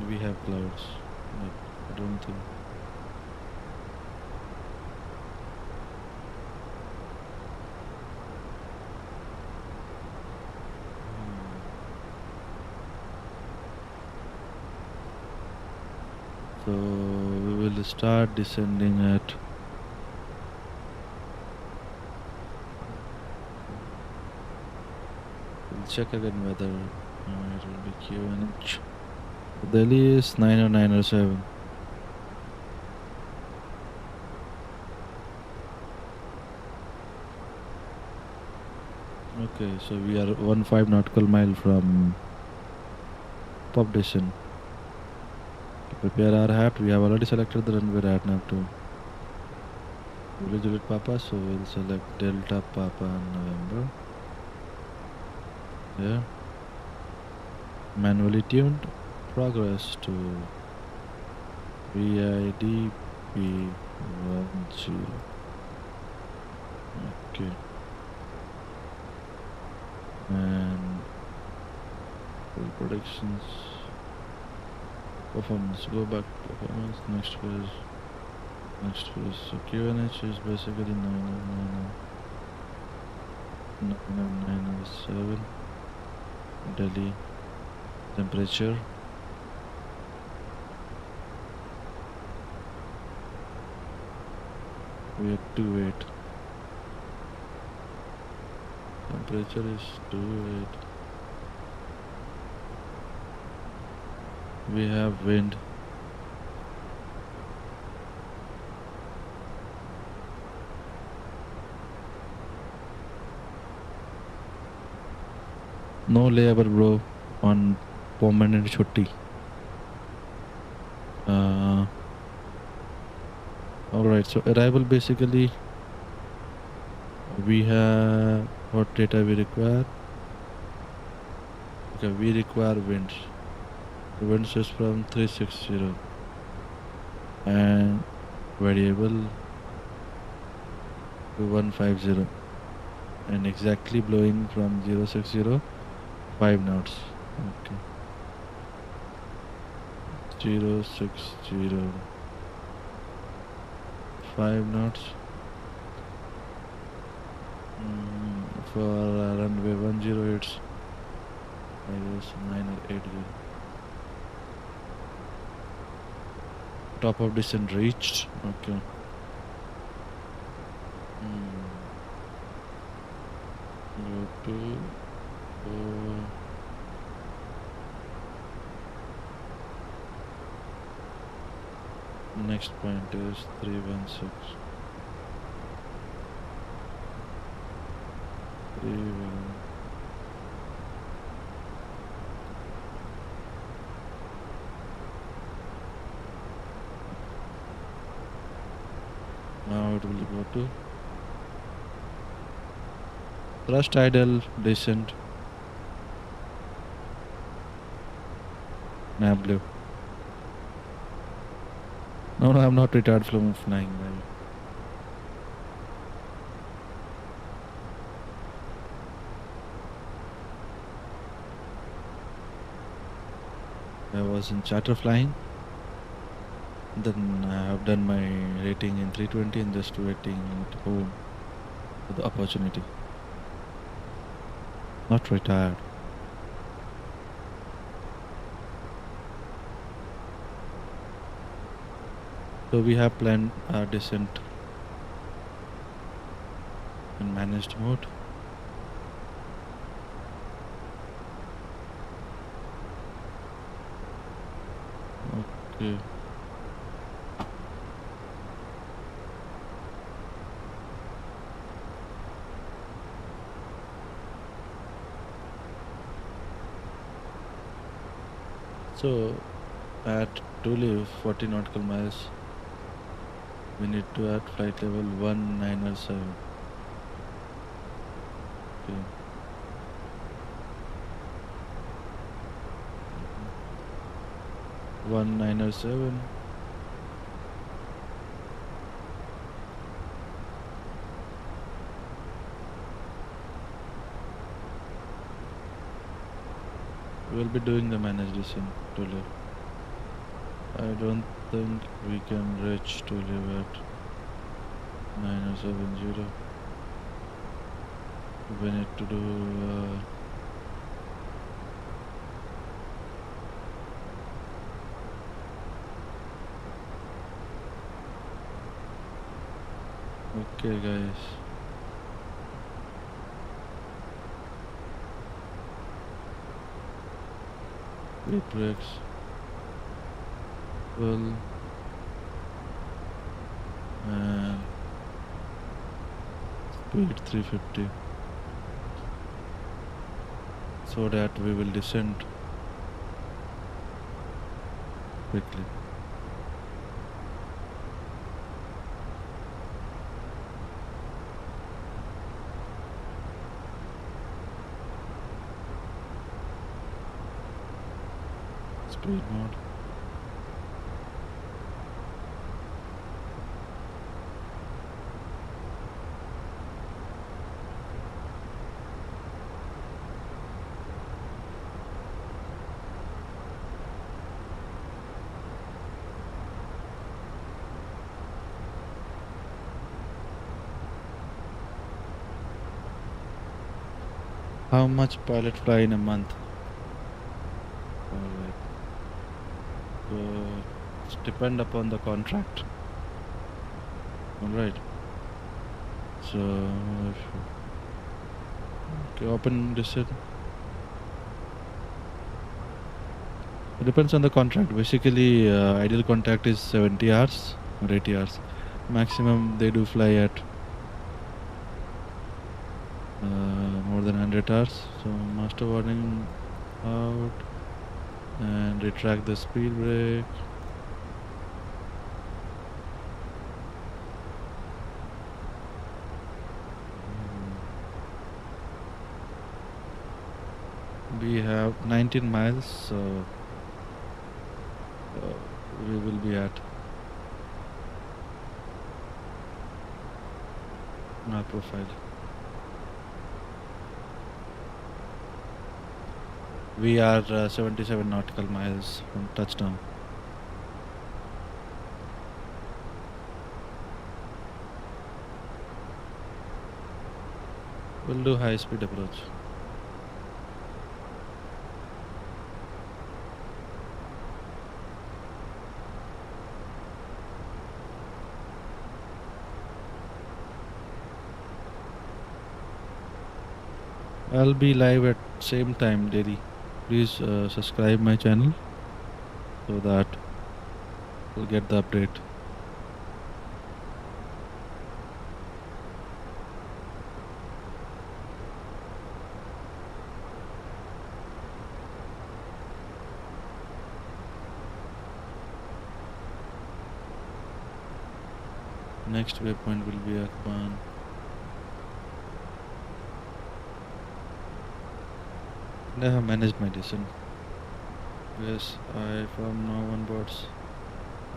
We have clouds, but I don't think. So we will start descending at we'll check again whether it will be QNH. Delhi is 90907. Okay, so we are 15 nautical mile from pop station. To prepare our hat, we have already selected the runway right now to Juliet Papa, so we'll select Delta Papa November. Yeah. Manually tuned. Progress to VIDP 10. Okay. And full predictions. Performance. Go back to performance. Next phase. Next phase. So QNH is basically 9997. Delhi. Temperature. We are 28. Temperature is 28. We have wind. No labor, bro, on permanent chutti. Alright, so arrival basically we have what data we require. Okay, we require winds. The winds is from 360 and variable to 150 and exactly blowing from 060 5 knots. Okay. 060 5 knots for runway 108. I guess 9 or 80. Top of descent reached. Okay. Go to next point is 316. 31. Now it will go to thrust idle descent. Nav blue. No, I'm not retired from flying. I was in charter flying. Then I have done my rating in 320 and just waiting at home for the opportunity. Not retired. So we have planned our descent in managed mode. Okay. So at to leave 40 nautical miles, we need to at flight level 197. Okay. Mm-hmm. 197. We'll be doing the managed descent to live. I don't think we can reach to live at 9070. We need to do okay guys. Brake brakes. Full. And speed 350. so that we will descend quickly. Speed mode. How much pilot fly in a month? Alright. So it's depend upon the contract. Alright. So okay, open descent. It depends on the contract. Basically, ideal contract is 70 hours or 80 hours. Maximum they do fly at more than 100 hours. So master warning out and retract the speed brake. We have 19 miles, so we will be at our profile. We are 77 nautical miles from touchdown. We'll do high speed approach. I'll be live at same time daily. Please subscribe my channel so that you'll get the update. Next waypoint will be Akban. I have managed my descent. Yes, I from now onwards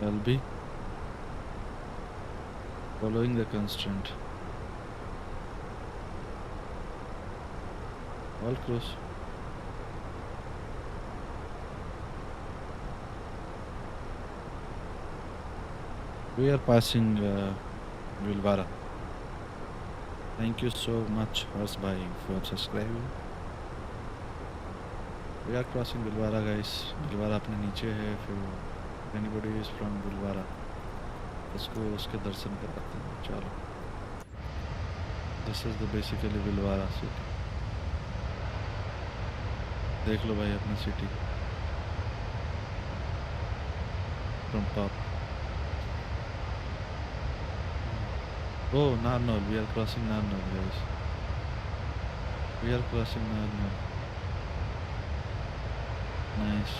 I'll be following the constraint. All close. We are passing Vilvara. Thank you so much, Horsebhai, for subscribing. We are crossing Vilvara, guys. Vilvara अपने नीचे है. If anybody is from Vilvara, उसको उसके दर्शन कराते हैं. चलो. This is the basically Vilvara city. देख लो भाई अपना city from top. Oh, Narnaul. We are crossing Narnaul, guys. We are crossing Narnaul. Nice.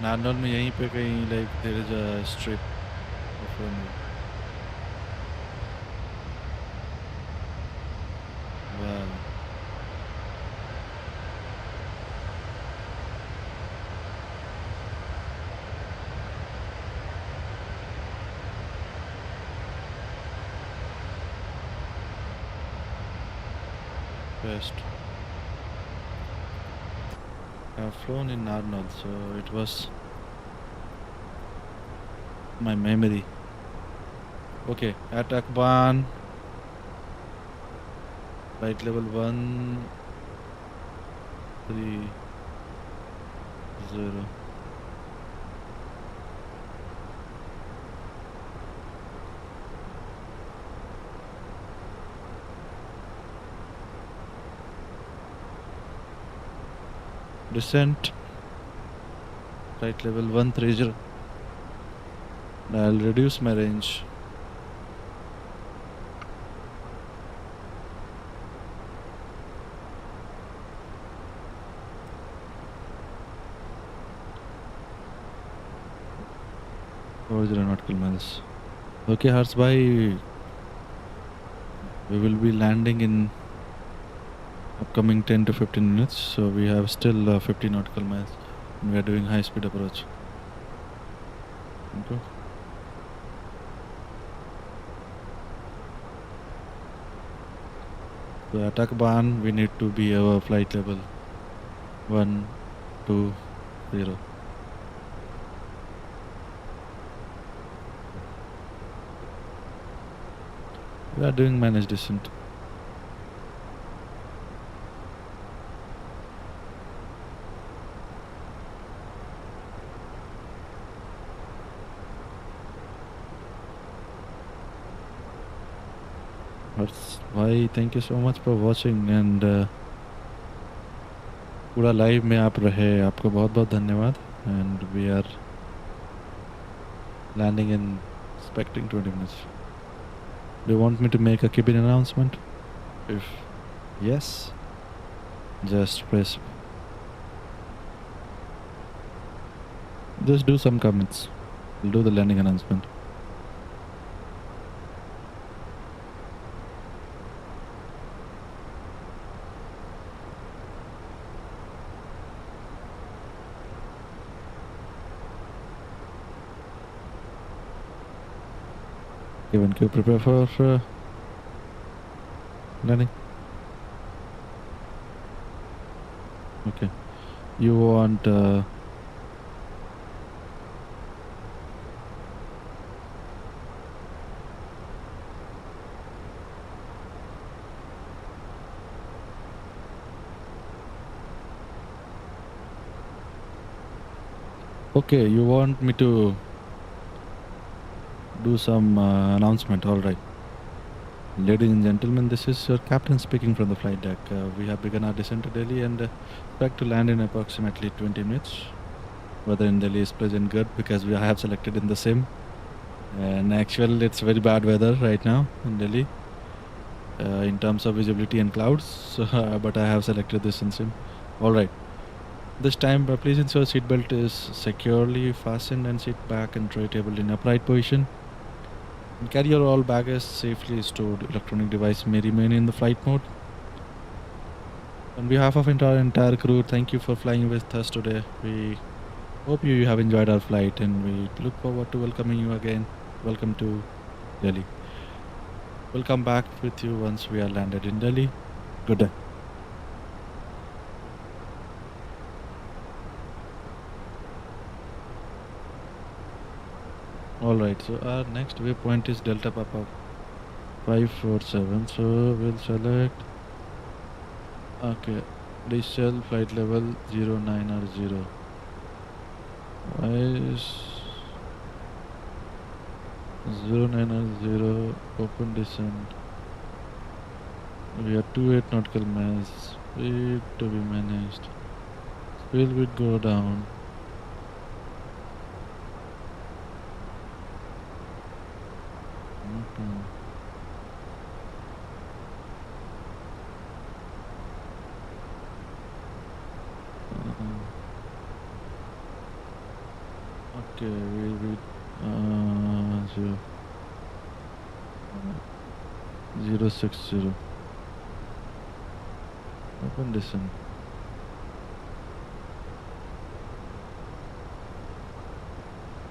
Narnaul में यहीं पे कहीं like there is a strip of runway. Wow. Best. I've flown in Narnaul, so it was my memory. Okay, at Akban, flight level 130. Descent, flight level 130. I'll reduce my range 40 nautical miles. Okay, Harsh bhai, we will be landing in upcoming 10 to 15 minutes. So we have still 50 nautical miles. And we are doing high speed approach. Okay. So at Akban, we need to be our flight level 120. We are doing managed descent. Harsh bhai, thank you so much for watching and पूरा live में आप रहे, आपको बहुत बहुत धन्यवाद. And we are landing in expecting 20 minutes. Do you want me to make a cabin announcement? If yes, just press. Just do some comments. We'll do the landing announcement. Kevin, can you prepare for landing? Okay. You want okay, you want me to do some announcement. All right. Ladies and gentlemen, this is your captain speaking from the flight deck. We have begun our descent to Delhi and expect to land in approximately 20 minutes. Weather in Delhi is pleasant good because we have selected in the sim. And actually, it's very bad weather right now in Delhi in terms of visibility and clouds. So, but I have selected this in sim. All right. This time, please ensure seatbelt is securely fastened and seat back and tray table in upright position. And carry your all baggage safely stored. Electronic device may remain in the flight mode. On behalf of entire crew, thank you for flying with us today. We hope you have enjoyed our flight and we look forward to welcoming you again. Welcome to Delhi. We'll come back with you once we are landed in Delhi. Good day. Alright, so our next waypoint is Delta Papa 547. So we'll select, okay, initial flight level 09R0. Why is 09R0 open descent? We are 28 nautical miles. Speed to be managed. Speed will go down. Okay, we'll be 060. Open descent.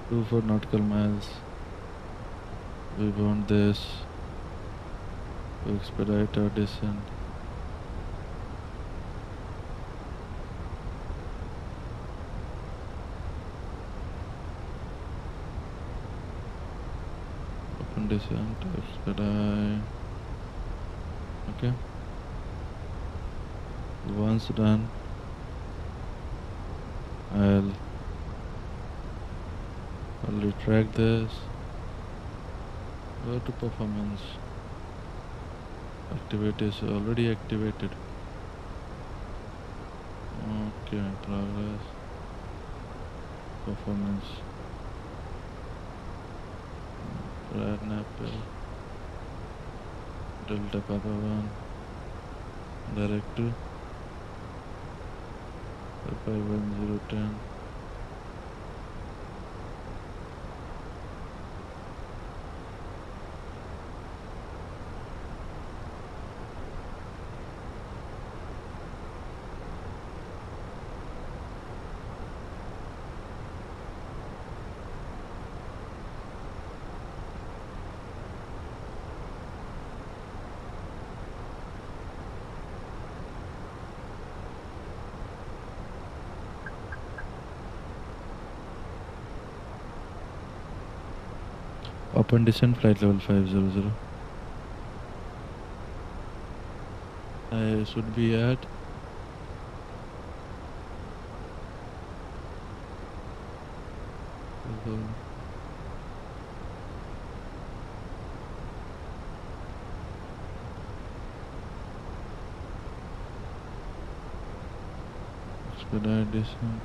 Two 4 nautical miles. We want this to expedite our descent. Open descent, expedite. Okay. Once done, I'll retract this. Go to performance. Activate is already activated. Okay, progress. Performance. Red Apple. Delta Papa 1. Direct to 51010. Up and descent flight level 500. I should be at should I descend?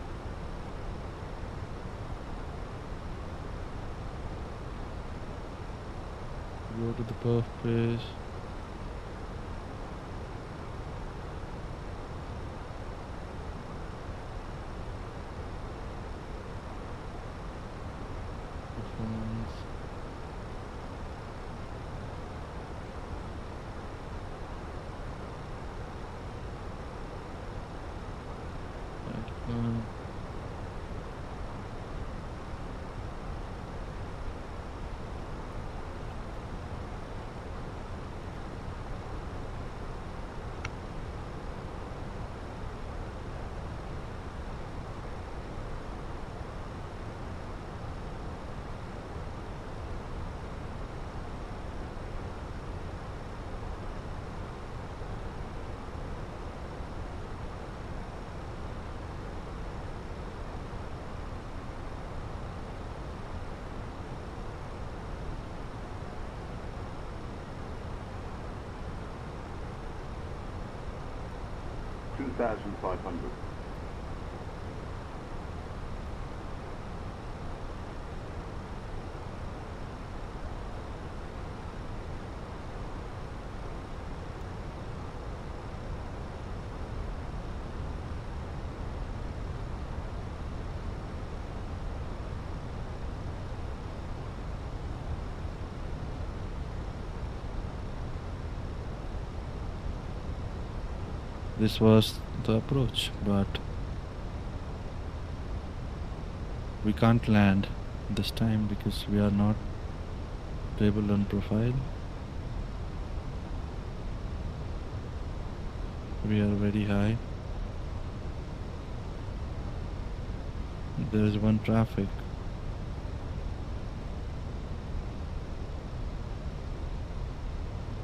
Go to the perf page. Performance. Icon. $2,500. This was the approach, but we can't land this time because we are not stable on profile. We are very high. There is one traffic.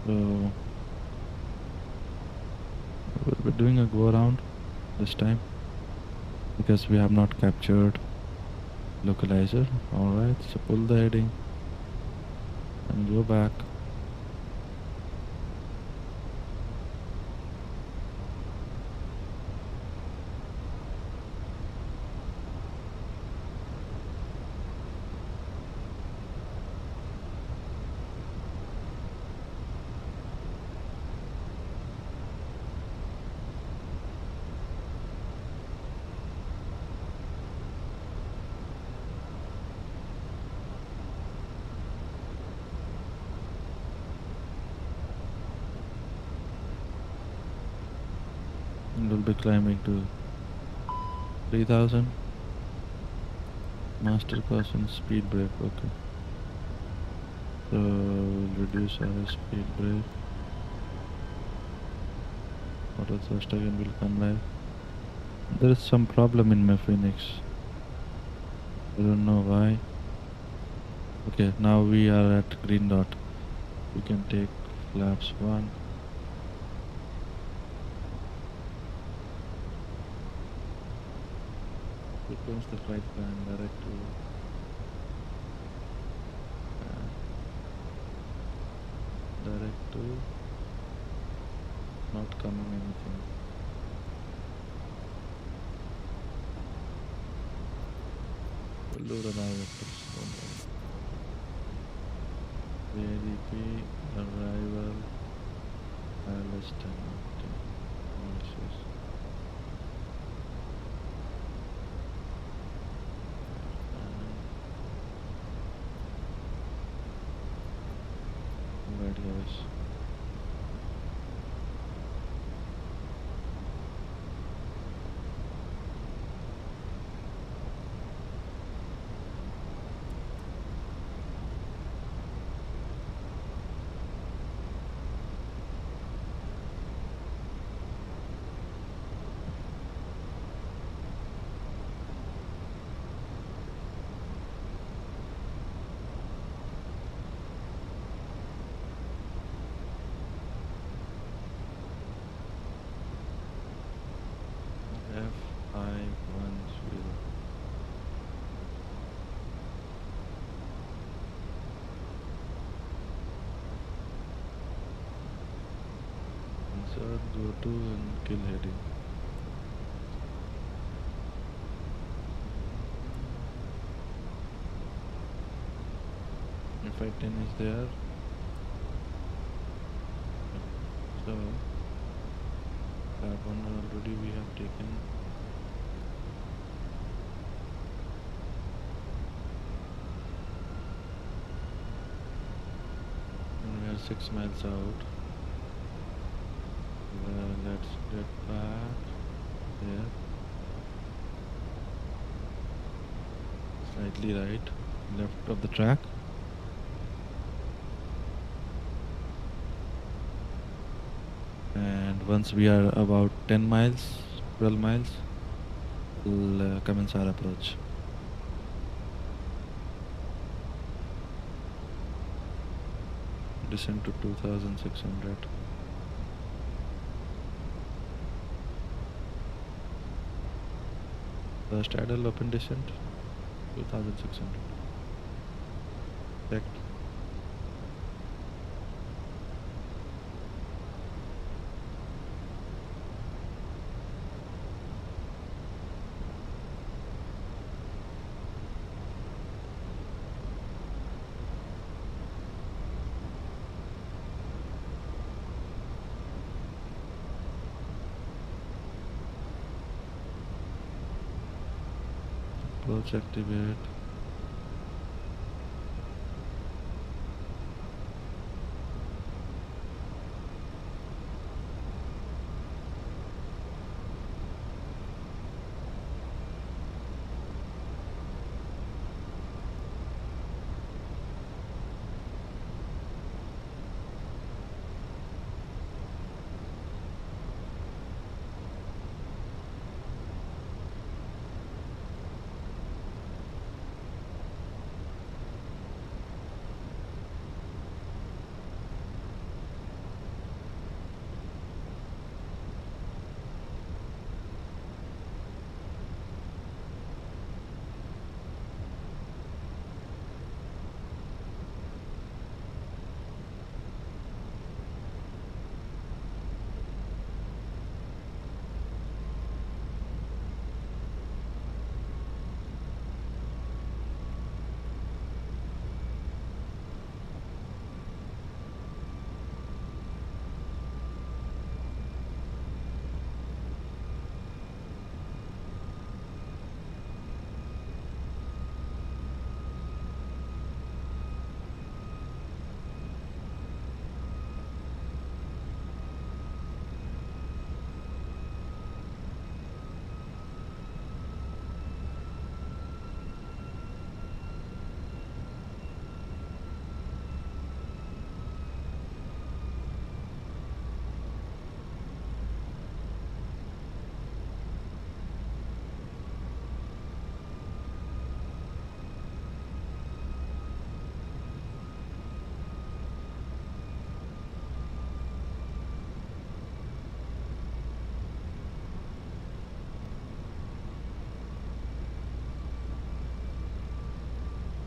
So we're doing a go around this time because we have not captured localizer. Alright, so pull the heading and go back. We'll be climbing to 3000. Master caution speed brake. Okay. So we'll reduce our speed brake. Auto thrust again will come live. There is some problem in my Phoenix. I don't know why. Okay, now we are at green dot. We can take flaps 1. Becomes the flight plan direct to not coming anything. We'll do the navigators. VIDP arrival wireless 10. Right, guys. go to and kill heading. F10 is there. So that one already we have taken. And we are 6 miles out. Let's get back there. Slightly right, left of the track. And once we are about 10 miles, 12 miles, we'll commence our approach. Descend to 2600. First idle open descent 2600. Checked. Approach activate.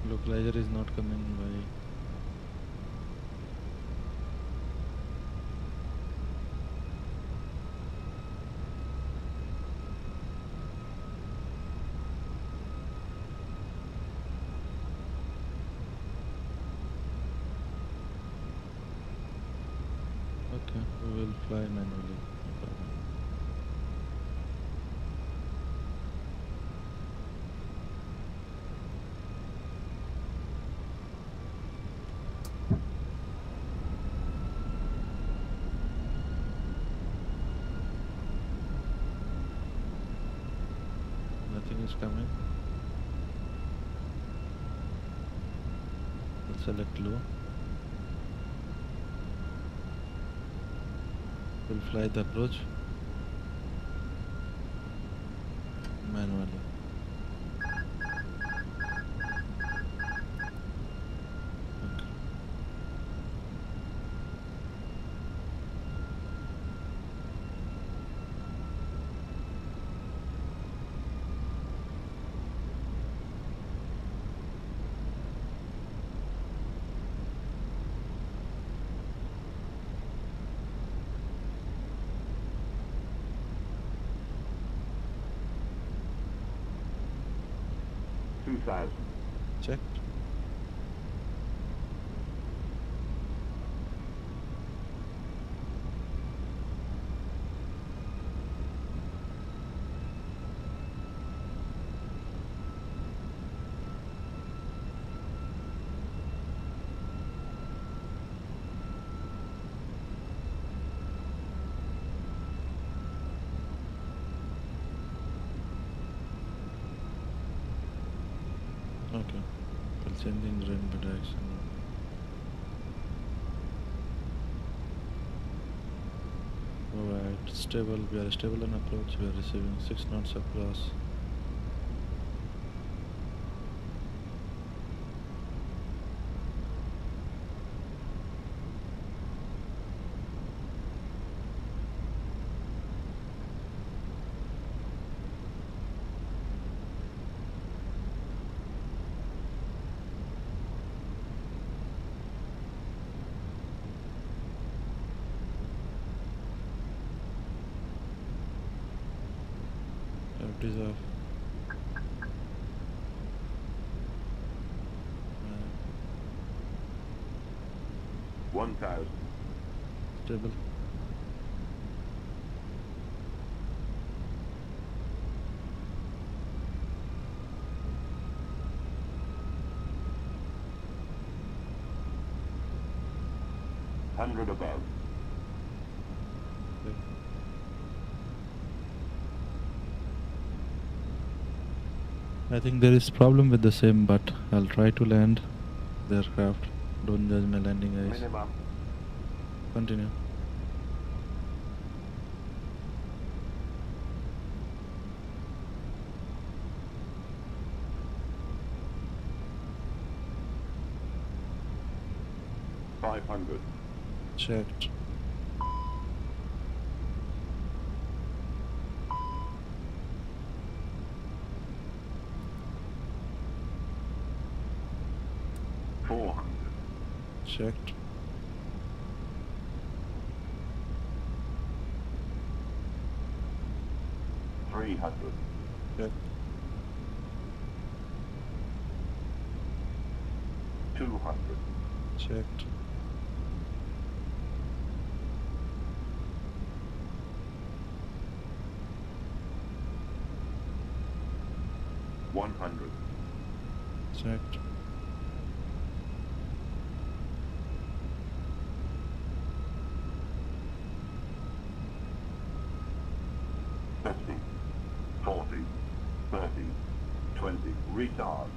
Localizer is not coming by. Okay, we will fly manually. No problem. Nothing is coming. Let's select low. We'll fly the approach manually. Okay. 2000. Checked. Okay. We'll change the engine direction. Alright, stable. We are stable on approach. We are receiving 6 knots across. Left is off. 1000. Stable. Hundred above. Okay. I think there is problem with the same, but I'll try to land the aircraft. Don't judge my landing, guys. Minimum. Continue. $500. Checked. $400. Checked. $300. Checked. 200. Checked. $100. Checked. $50. $40. $30. $20. Retard.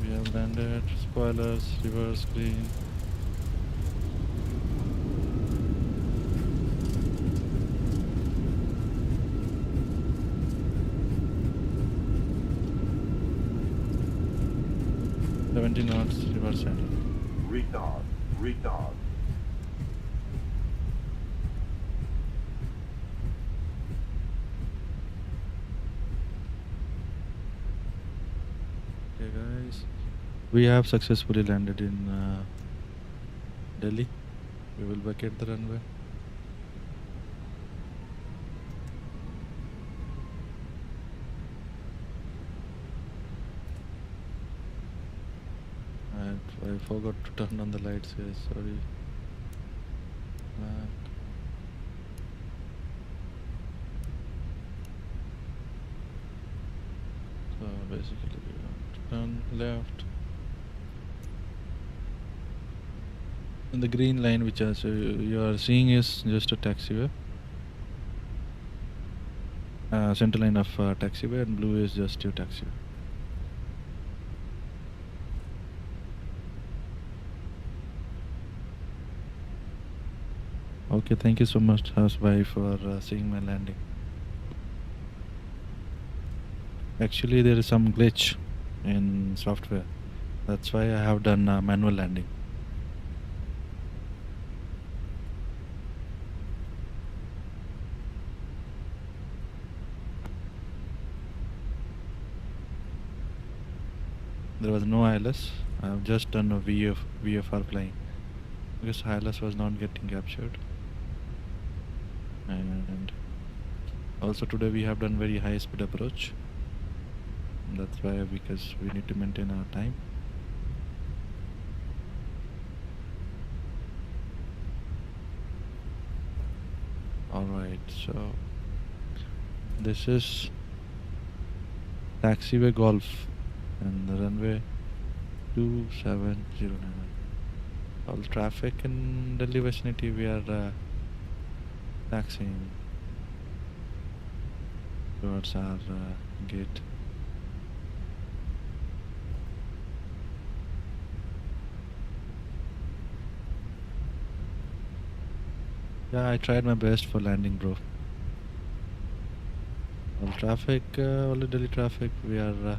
We have landed. Spoilers. Reverse green. $70 knots. Reverse handle. Retard. Retard. Okay, guys. We have successfully landed in Delhi. We will vacate the runway. And I forgot to turn on the lights, guys. Sorry. Back. So basically, we want to turn left. And the green line which you are seeing is just a taxiway. Center line of taxiway, and blue is just your taxiway. Okay, thank you so much, Hasbai, for seeing my landing. Actually, there is some glitch in software. That's why I have done manual landing. There was no ILS. I have just done a VFR flying because ILS was not getting captured. And also today we have done very high speed approach. That's why, because we need to maintain our time. Alright, so this is taxiway golf and the runway 2709. All traffic in Delhi vicinity, we are taxiing towards our gate. Yeah, I tried my best for landing, bro. All traffic, all the Delhi traffic, we are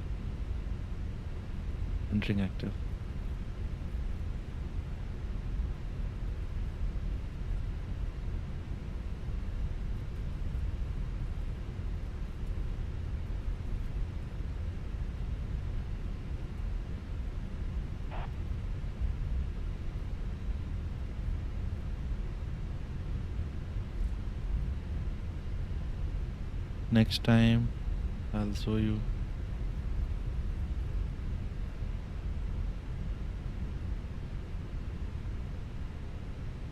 entering active. Next time I'll show you.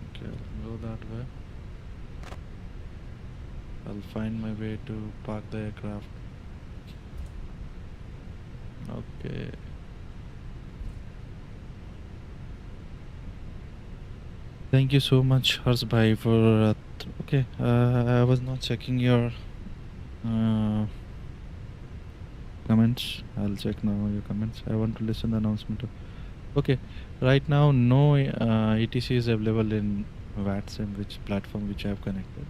Okay, I'll go that way. I'll find my way to park the aircraft. Okay. Thank you so much, Hars bhai, for okay. I was not checking your comments. I'll check now your comments. I want to listen the announcement. Okay, right now no ETC is available in VATSIM, which platform which I have connected.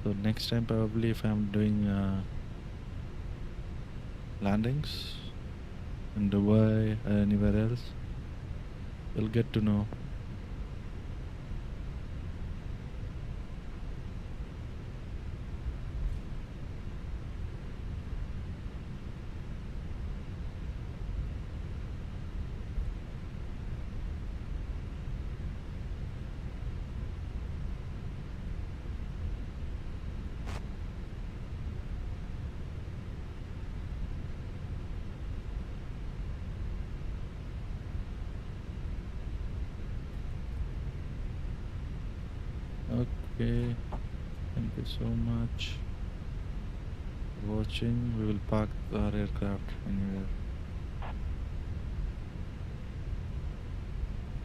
So next time probably if I'm doing landings in Dubai or anywhere else, you'll get to know. Okay, thank you so much for watching. We will park our aircraft anywhere.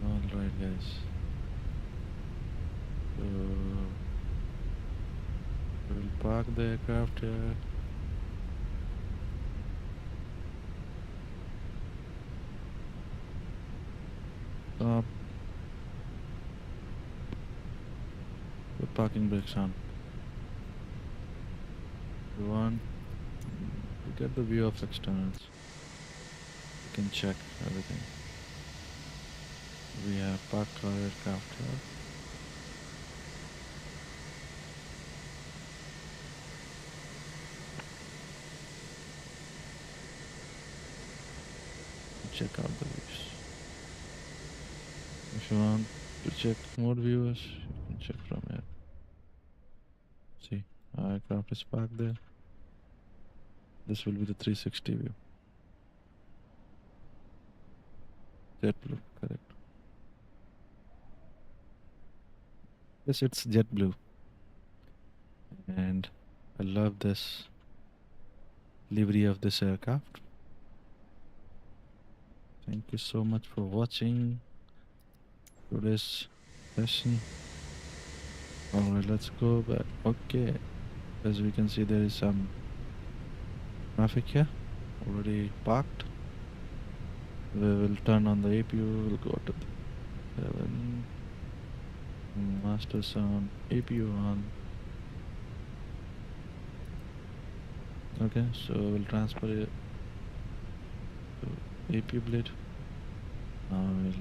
Alright guys, so we will park the aircraft here. Stop. The parking brakes on. You want to get the view of externals. You can check everything. We have parked our aircraft here. Check out the views. If you want to check more views, you can check from here. See, our aircraft is parked there. This will be the 360 view. Jet blue, correct. Yes, it's jet blue. And I love this livery of this aircraft. Thank you so much for watching today's session. Alright, let's go back. Okay, as we can see, there is some traffic here already parked. We will turn on the APU. We'll go to the 7 master sound, APU on. Okay, so we'll transfer it to APU blade. Now we'll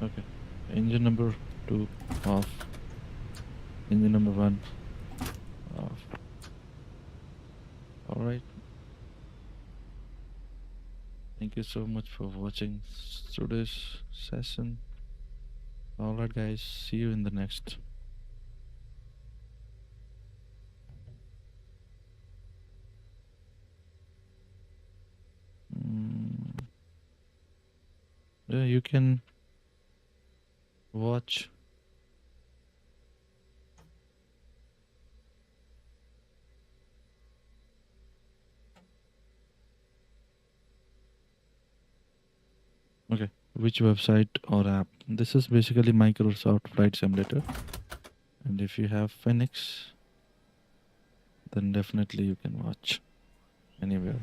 okay, engine number 2 off, engine number 1 off. Alright, Thank you so much for watching today's session. Alright, guys, see you in the next. Yeah, you can watch. Okay, which website or app? This is basically Microsoft Flight Simulator. And if you have Phoenix, then definitely you can watch anywhere.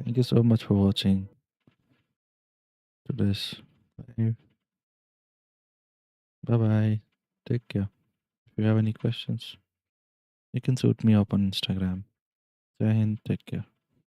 Thank you so much for watching today's live. Bye bye. Take care. If you have any questions, you can shoot me up on Instagram. Jai Hind. Take care.